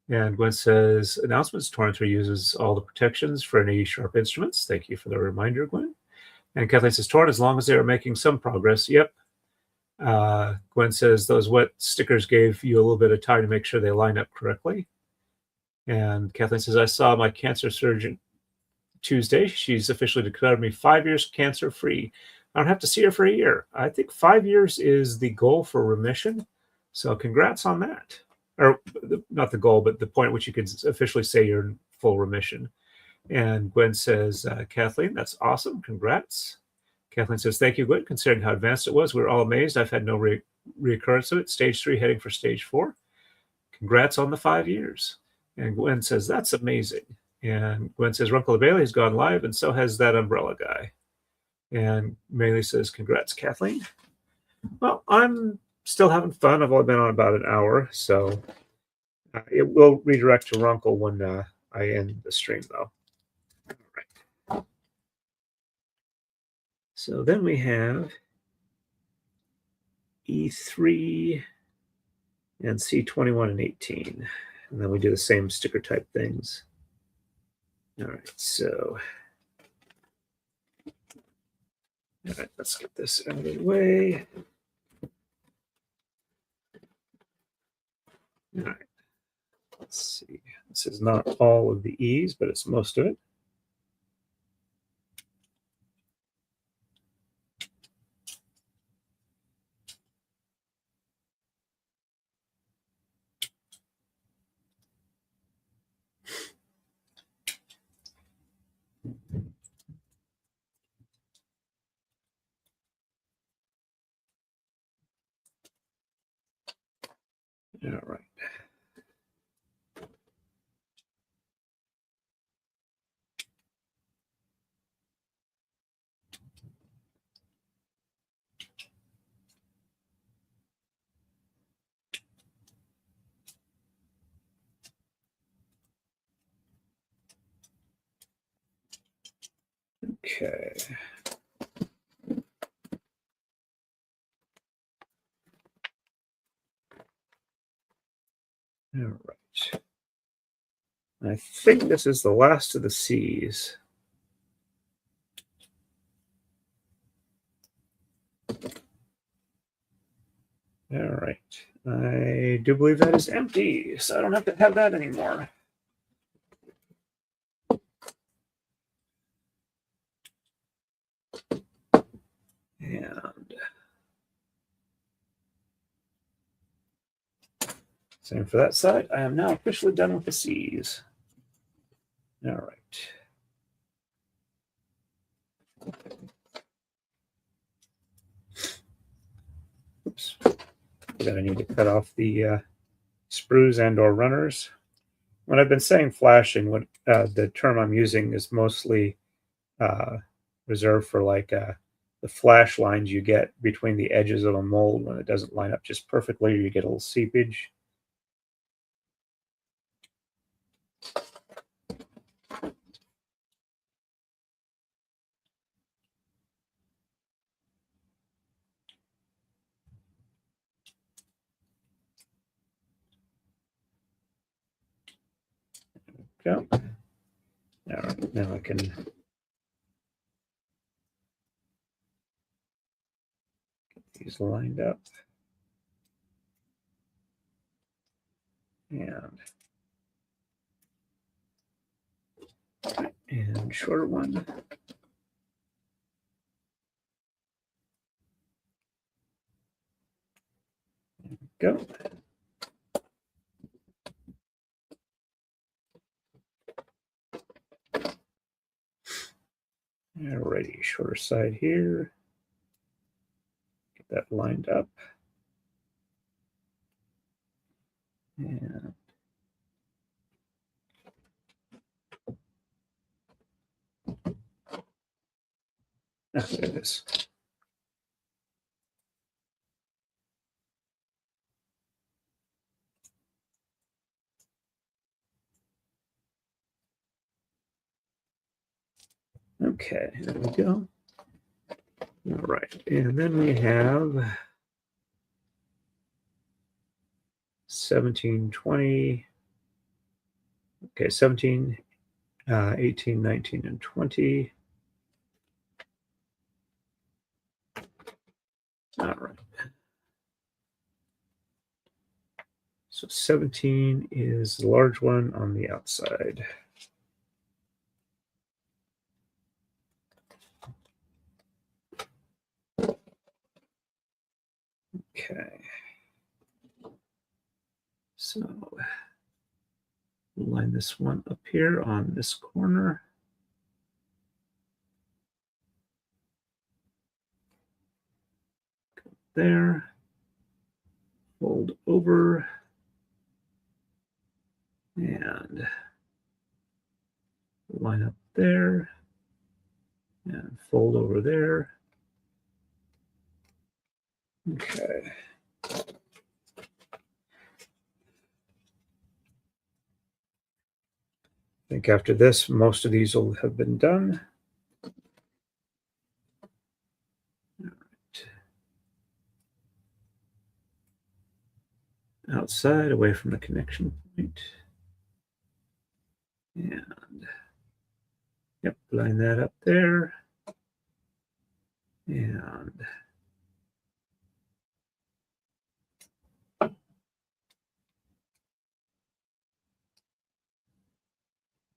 Speaker 1: And Gwen says, announcements, Torn 3 uses all the protections for any sharp instruments. Thank you for the reminder, Gwen. And Kathleen says, Torn, as long as they are making some progress. Yep. Gwen says, those wet stickers gave you a little bit of time to make sure they line up correctly. And Kathleen says, I saw my cancer surgeon Tuesday. She's officially declared me 5 years cancer-free. I don't have to see her for a year. I think 5 years is the goal for remission. So congrats on that. Or not the goal, but the point at which you can officially say you're in full remission. And Gwen says, Kathleen, that's awesome. Congrats. Kathleen says, thank you, Gwen. Considering how advanced it was, we're all amazed. I've had no reoccurrence of it. Stage 3 heading for stage 4. Congrats on the 5 years. And Gwen says, that's amazing. And Gwen says, Runkle Bailey has gone live, and so has that umbrella guy. And Maylee says, congrats, Kathleen. Well, I'm still having fun. I've only been on about an hour, so it will redirect to Runkle when I end the stream, though. All right. So then we have E3 and C21 and 18. And then we do the same sticker type things. All right, so all right, let's get this out of the way. All right, let's see. This is not all of the E's, but it's most of it. All right. Okay. All right. I think this is the last of the C's. All right. I do believe that is empty, so I don't have to have that anymore. And same for that side. I am now officially done with the C's. All right. Oops. Then I need to cut off the sprues and or runners. When I've been saying flashing, what the term I'm using is mostly reserved for like the flash lines you get between the edges of a mold when it doesn't line up just perfectly, or you get a little seepage. Go. All right, now I can get these lined up. And shorter one. Go. Alrighty, shorter side here. Get that lined up. And there it is. Okay, there we go. All right, and then we have 17, 20. Okay, 17, 18, 19, and 20. All right. So 17 is the large one on the outside. Okay. So line this one up here on this corner. Go there. Fold over. And line up there. And fold over there. Okay. I think after this, most of these will have been done. All right. Outside, away from the connection point. And yep, line that up there. And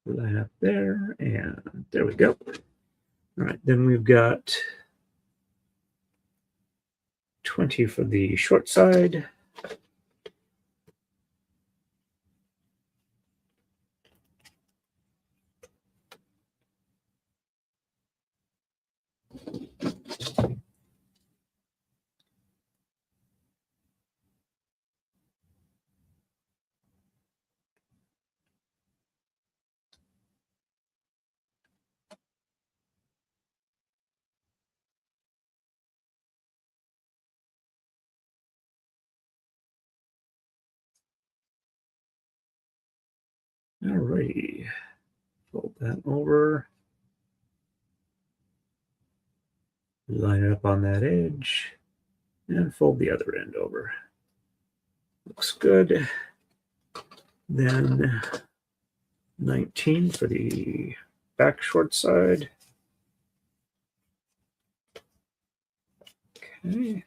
Speaker 1: line up there, and there we go. All right, then we've got 20 for the short side. All righty, fold that over. Line it up on that edge and fold the other end over. Looks good. Then 19 for the back short side. Okay.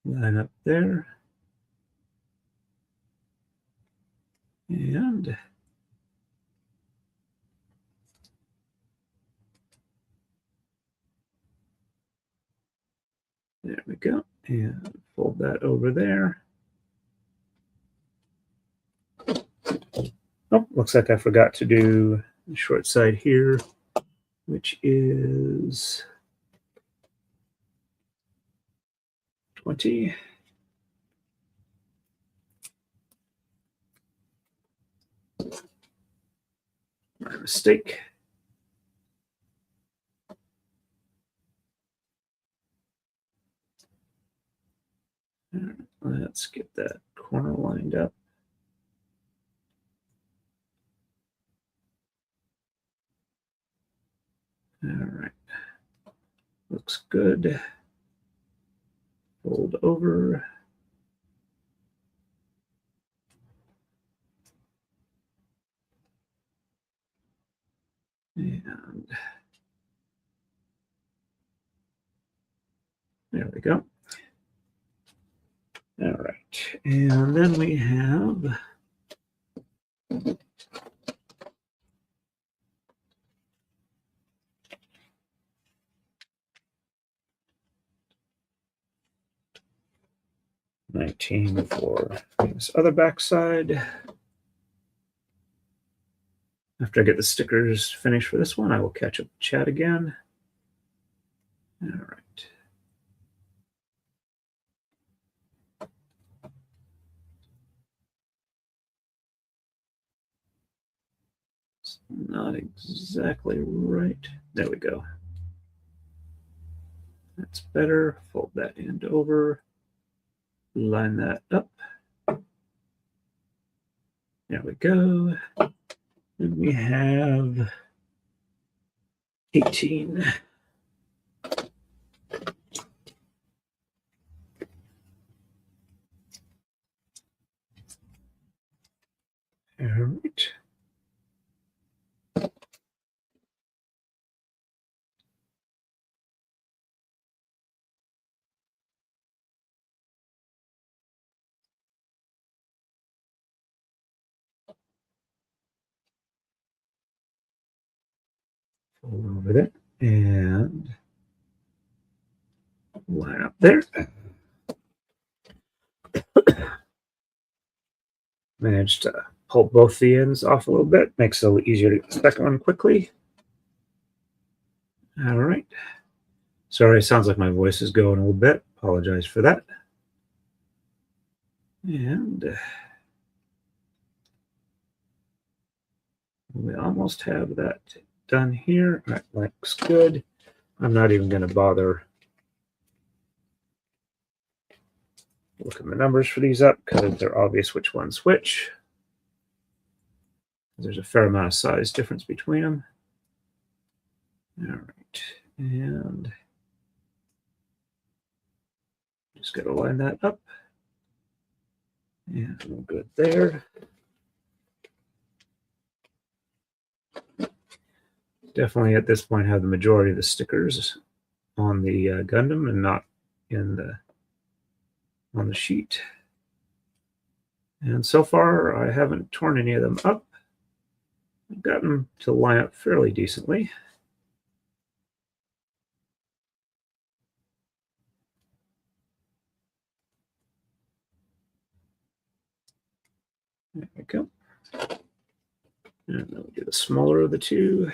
Speaker 1: Line up there. And there we go. And fold that over there. Oh, looks like I forgot to do the short side here, which is 20. My mistake. Let's get that corner lined up. All right. Looks good. Fold over. And there we go. All right. And then we have $19 for this other backside. After I get the stickers finished for this one, I will catch up the chat again. All right. It's not exactly right. There we go. That's better. Fold that end over. Line that up. There we go. And we have 18. All right. Fold over there and line up there. Managed to pull both the ends off a little bit. Makes it a little easier to get the second one quickly. All right. Sorry, it sounds like my voice is going a little bit. Apologize for that. And we almost have that done here. That looks good. I'm not even going to bother looking the numbers for these up because they're obvious which one's which. There's a fair amount of size difference between them. All right. And just got to line that up. And we're good there. Definitely at this point have the majority of the stickers on the Gundam and not in the on the sheet. And so far I haven't torn any of them up. I've gotten them to line up fairly decently. There we go. And then we'll do the smaller of the two.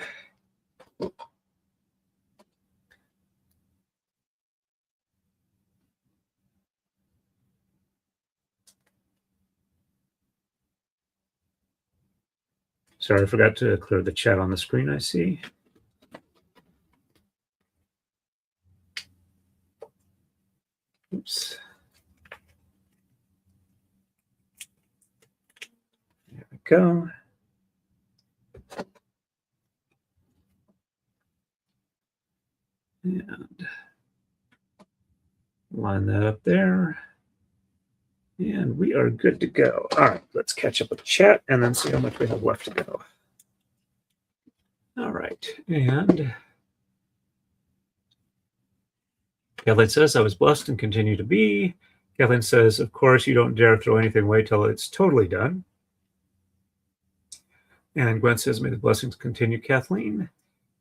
Speaker 1: Sorry, I forgot to clear the chat on the screen, I see. Oops. There we go. And line that up there. And we are good to go. All right, let's catch up with the chat and then see how much we have left to go. All right, and Kathleen says, I was blessed and continue to be. Kathleen says, of course, you don't dare throw anything away till it's totally done. And Gwen says, may the blessings continue, Kathleen.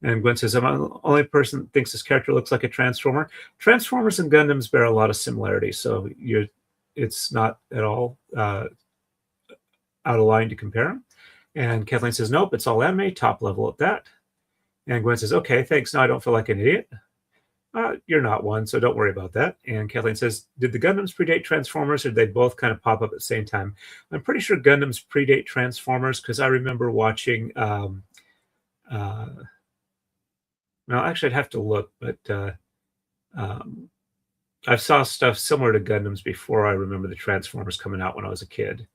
Speaker 1: And Gwen says, I'm the only person that thinks this character looks like a Transformer. Transformers and Gundams bear a lot of similarities, so it's not at all out of line to compare them. And Kathleen says, nope, it's all anime, top level at that. And Gwen says, okay, thanks. Now I don't feel like an idiot. You're not one, so don't worry about that. And Kathleen says, did the Gundams predate Transformers, or did they both kind of pop up at the same time? I'm pretty sure Gundams predate Transformers because I remember watching... well, actually, I'd have to look, but I saw stuff similar to Gundams before I remember the Transformers coming out when I was a kid.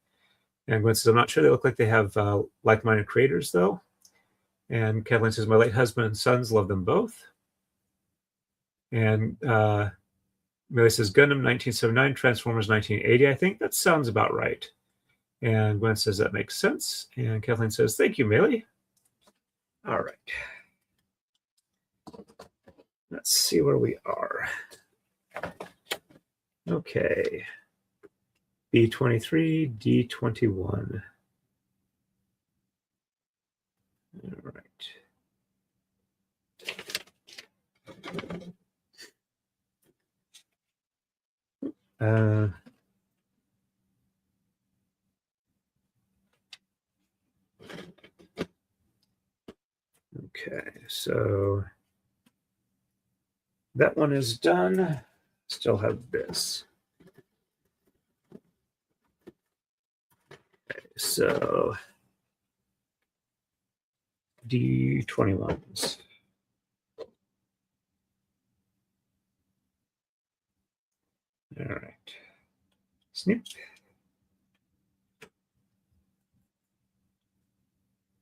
Speaker 1: And Gwen says, I'm not sure they look like they have like-minded creators, though. And Kathleen says, my late husband and sons love them both. And Millie says, Gundam 1979, Transformers 1980. I think that sounds about right. And Gwen says, that makes sense. And Kathleen says, thank you, Millie. All right. Let's see where we are. Okay. B23, D21. All right. Okay, so that one is done. Still have this. Okay, so D21s. All right. Snip.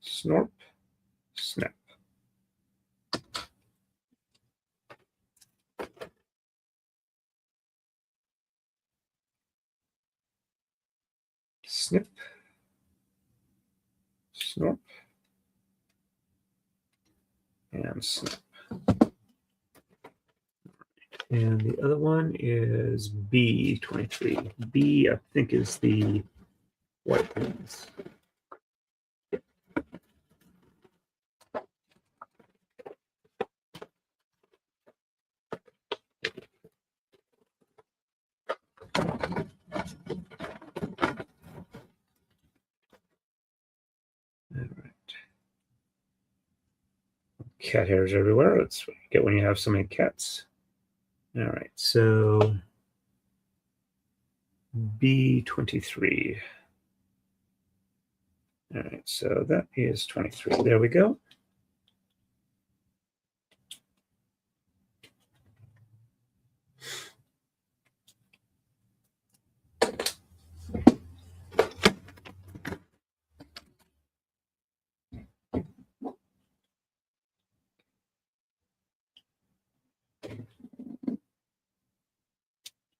Speaker 1: Snorp. Snap. Snip. Snorp. And snap. And the other one is B23. B, I think, is the white ones. All right. Cat hairs everywhere. That's what you get when you have so many cats. All right, so B23. All right, so that is 23. There we go.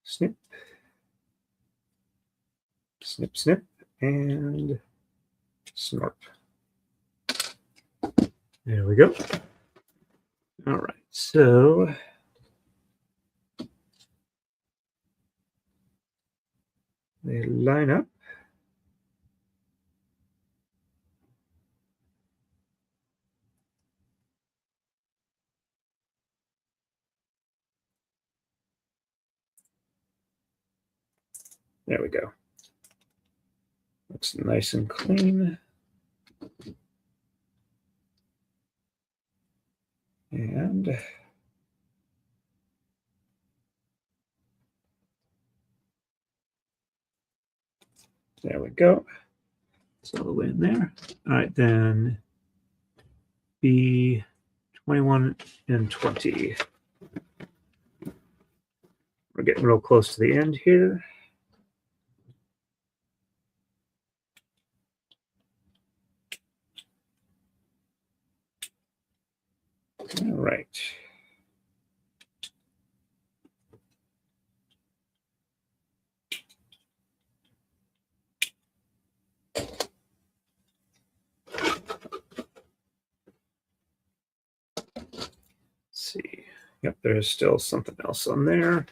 Speaker 1: Snip. Snip, snip, and snorp. There we go. All right, so they line up. There we go. Looks nice and clean. And there we go. It's all the way in there. All right, then B21 and 20. We're getting real close to the end here. All right. see. Yep, there's still something else on there.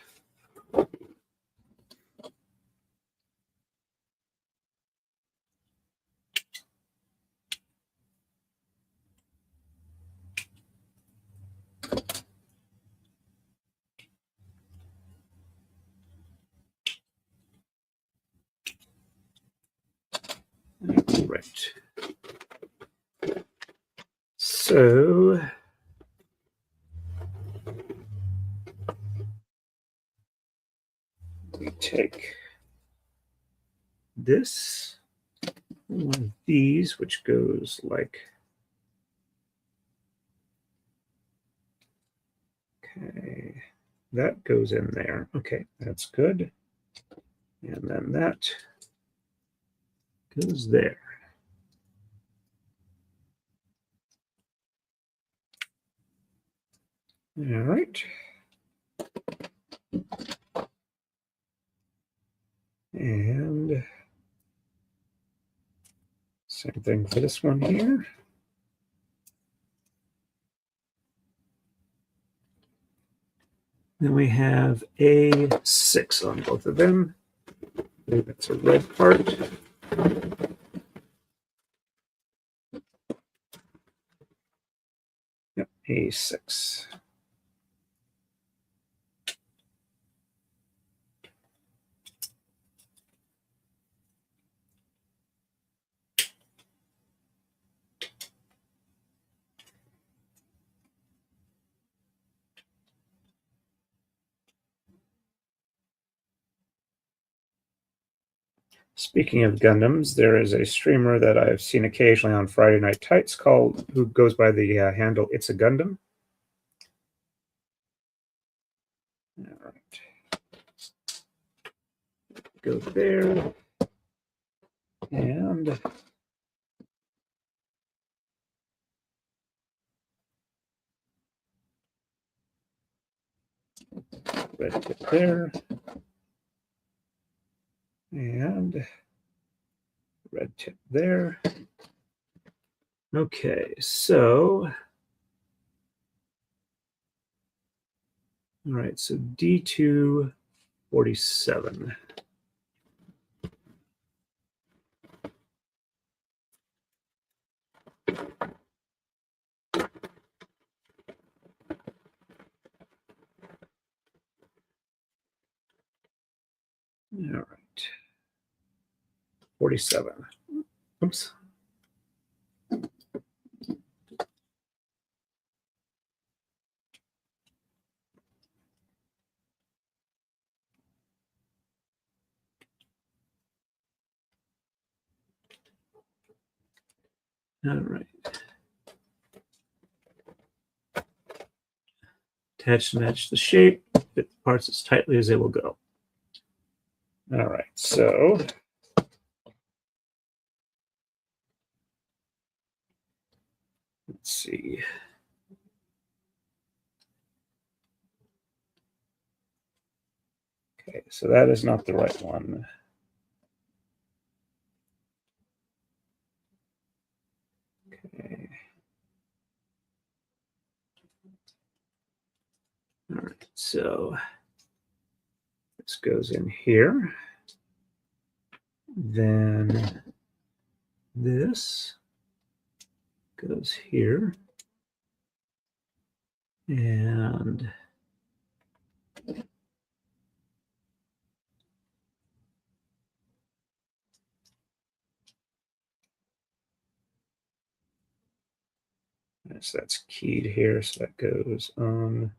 Speaker 1: Right. So we take this, one of these, which goes like, okay, that goes in there. Okay, that's good. And then that goes there. All right. And same thing for this one here. Then we have A6 on both of them. I believe that's a red part. Yep, A6. Speaking of Gundams, there is a streamer that I've seen occasionally on Friday Night Tights who goes by the handle It's a Gundam. All right. Go there. And red tip there. And red tip there. Okay, so all right, so D247. All right. 47. Oops. All right. Attach and match the shape, fit the parts as tightly as they will go. All right, so let's see. Okay, so that is not the right one. Okay. All right, so this goes in here. Then this goes here. And yes, that's keyed here, so that goes on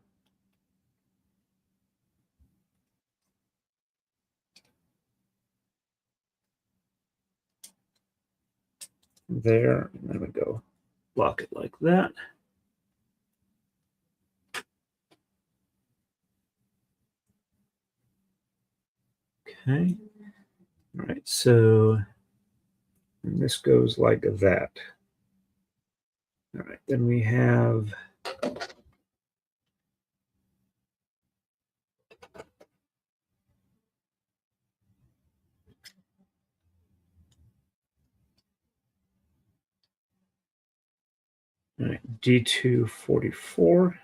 Speaker 1: there. And then we go lock it like that. Okay. All right, so this goes like that. All right, then we have all right, D244.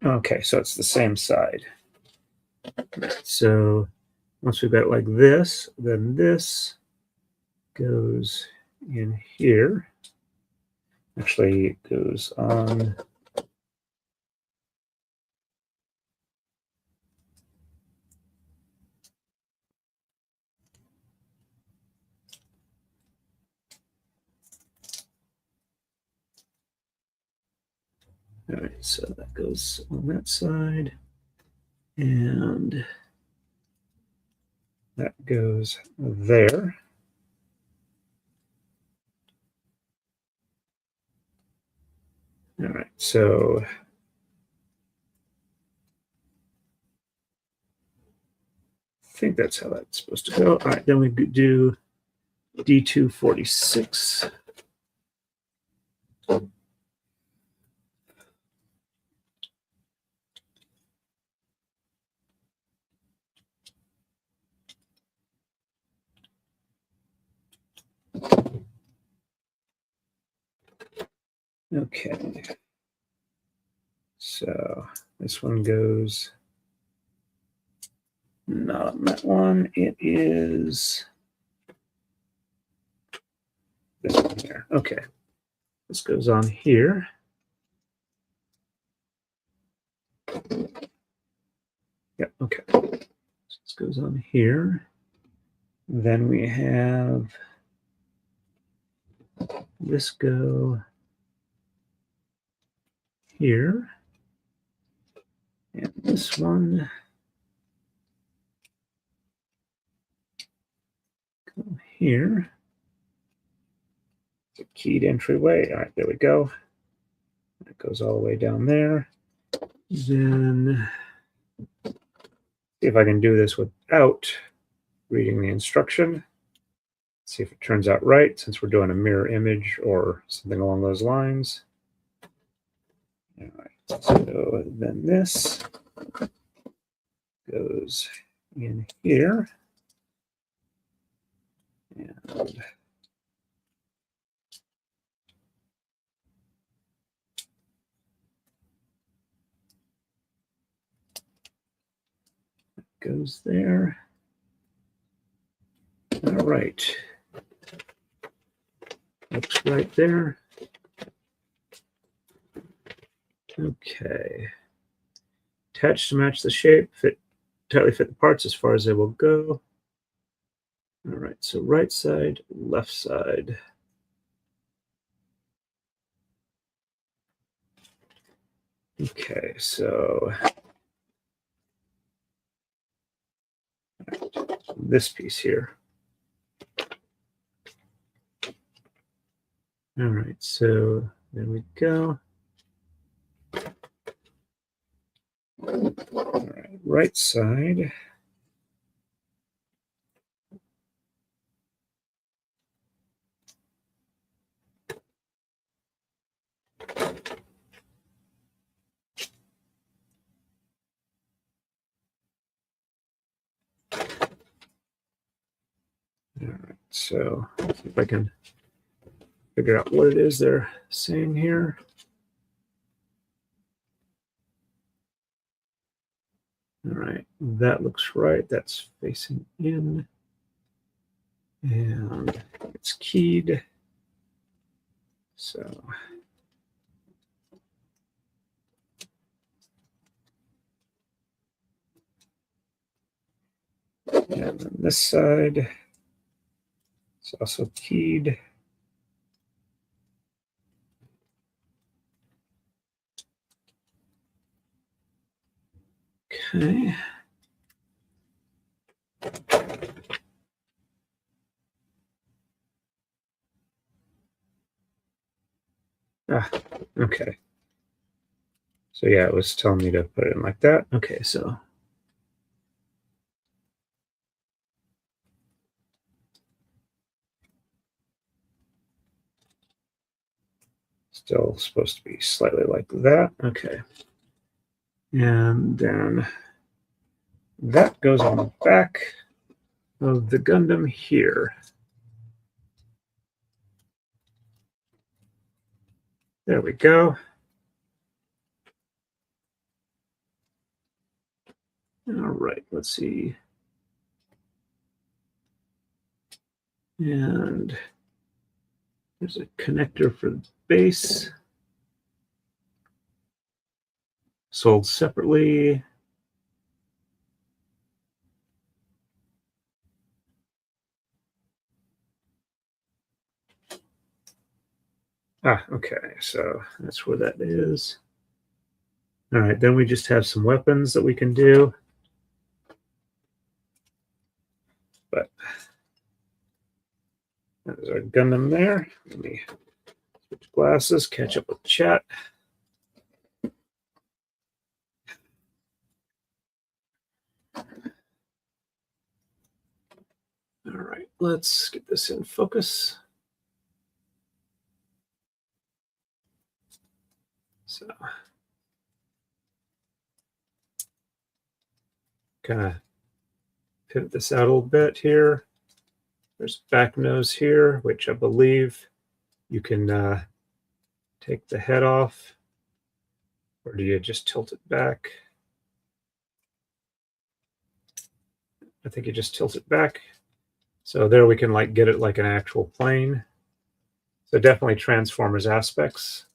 Speaker 1: Okay, so it's the same side. So once we've got it like this, then this goes in here. Actually, it goes on. All right, so that goes on that side, and that goes there. All right, so I think that's how that's supposed to go. All right, then we do D246. Okay, so this one goes not on that one. It is this one here. Okay, this goes on here. Yep, okay. So this goes on here. Then we have this go here. And this one go here. It's a keyed entryway. All right, there we go. It goes all the way down there. Then see if I can do this without reading the instruction. See if it turns out right, since we're doing a mirror image or something along those lines. All right, so then this goes in here. And goes there. All right. Looks right there. Okay. Attach to match the shape, tightly fit the parts as far as they will go. All right, so right side, left side. Okay, so this piece here. All right, so there we go. All right, right side. All right, so let's see if I can figure out what it is they're saying here. All right, that looks right. That's facing in. And it's keyed. So and then this side is also keyed. Okay. Okay. So yeah, it was telling me to put it in like that. Okay, so still supposed to be slightly like that. Okay. And then that goes on the back of the Gundam here. There we go. All right, let's see. And there's a connector for the base. Sold separately. Okay, so that's where that is. All right, then we just have some weapons that we can do. But there's our Gundam there. Let me switch glasses, catch up with chat. All right, let's get this in focus. So, kind of pivot this out a little bit here. There's back nose here, which I believe you can take the head off, or do you just tilt it back? I think you just tilt it back. So there we can like get it like an actual plane. So definitely Transformers aspects.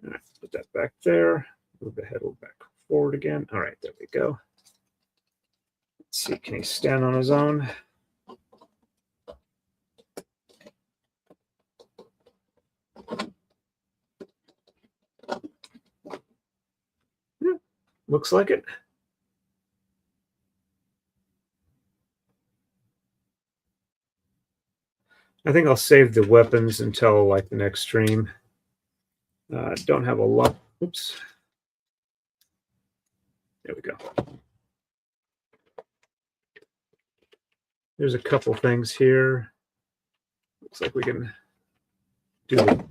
Speaker 1: All right, put that back there. Move the head a little back forward again. All right, there we go. Let's see, can he stand on his own? Yeah, looks like it. I think I'll save the weapons until like the next stream. Don't have a lot. Oops. There we go. There's a couple things here. Looks like we can do the,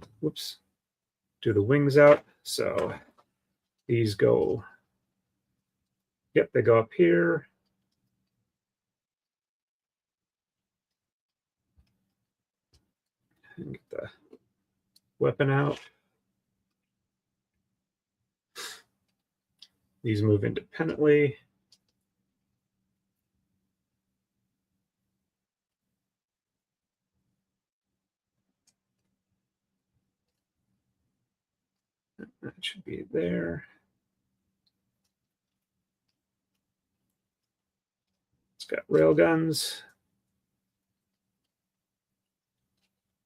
Speaker 1: do the wings out. So these go, yep, they go up here. And get the weapon out. These move independently. That should be there. It's got rail guns.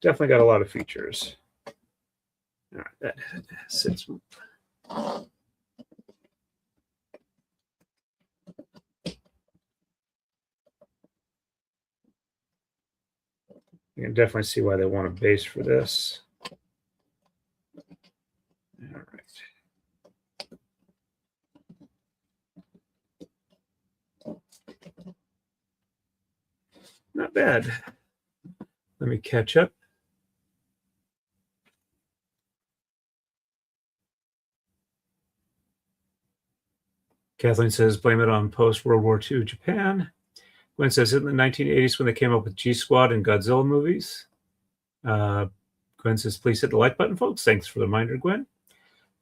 Speaker 1: Definitely got a lot of features. All right, that sits. You can definitely see why they want a base for this. All right. Not bad. Let me catch up. Kathleen says, blame it on post-World War II Japan. Gwen says, in the 1980s when they came up with G-Squad and Godzilla movies. Gwen says, please hit the like button, folks. Thanks for the reminder, Gwen.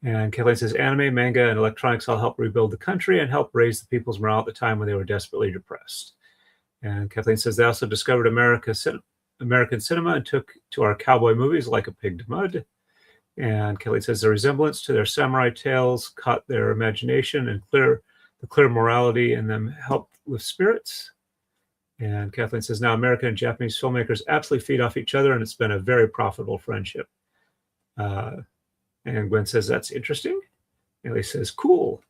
Speaker 1: And Kathleen says, anime, manga, and electronics all help rebuild the country and help raise the people's morale at the time when they were desperately depressed. And Kathleen says, they also discovered American cinema and took to our cowboy movies like a pig to mud. And Kathleen says, the resemblance to their samurai tales caught their imagination and the clear morality in them helped lift spirits. And Kathleen says, now American and Japanese filmmakers absolutely feed off each other, and it's been a very profitable friendship. And Gwen says, that's interesting. And Ellie says, cool.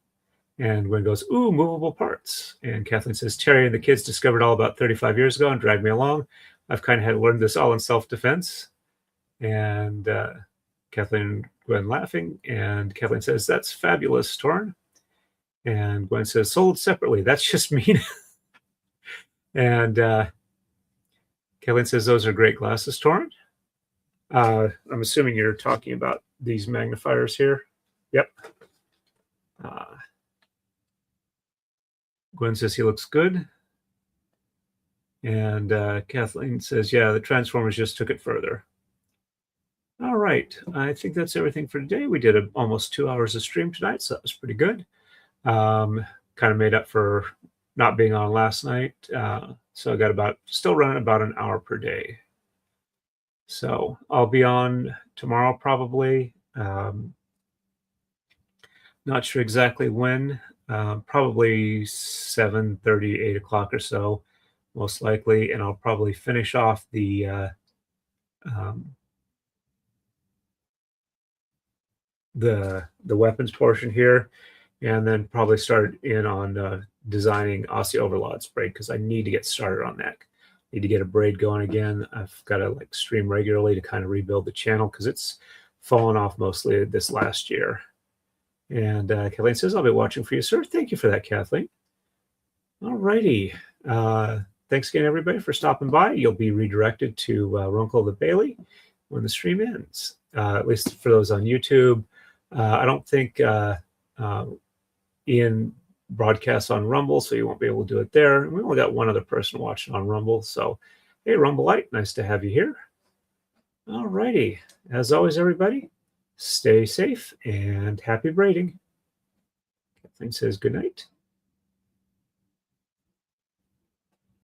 Speaker 1: And Gwen goes, ooh, movable parts. And Kathleen says, Terry and the kids discovered all about 35 years ago and dragged me along. I've kind of had learned this all in self-defense. And Kathleen and Gwen laughing. And Kathleen says, that's fabulous, Torn. And Gwen says, sold separately. That's just mean. And Kathleen says, those are great glasses, Torrent. I'm assuming you're talking about these magnifiers here. Yep. Gwen says he looks good. And Kathleen says, yeah, the Transformers just took it further. All right. I think that's everything for today. We did almost 2 hours of stream tonight, so that was pretty good. Kind kind of made up for not being on last night. So I got still running about an hour per day. So I'll be on tomorrow probably. Not sure exactly when. Probably 7:30, 8 o'clock or so, most likely. And I'll probably finish off um, the weapons portion here, and then probably start in on designing Aussie Overload's braid, because I need to get started on that. Need to get a braid going again. I've got to like stream regularly to kind of rebuild the channel, because it's fallen off mostly this last year. And Kathleen says, I'll be watching for you, sir. Thank you for that, Kathleen. All righty. Thanks again, everybody, for stopping by. You'll be redirected to Runkle the Bailey when the stream ends, at least for those on YouTube. I don't think Ian broadcasts on Rumble, so you won't be able to do it there. And we only got one other person watching on Rumble. So, hey, Rumbleite, nice to have you here. All righty. As always, everybody, stay safe and happy braiding. Kathleen says good night.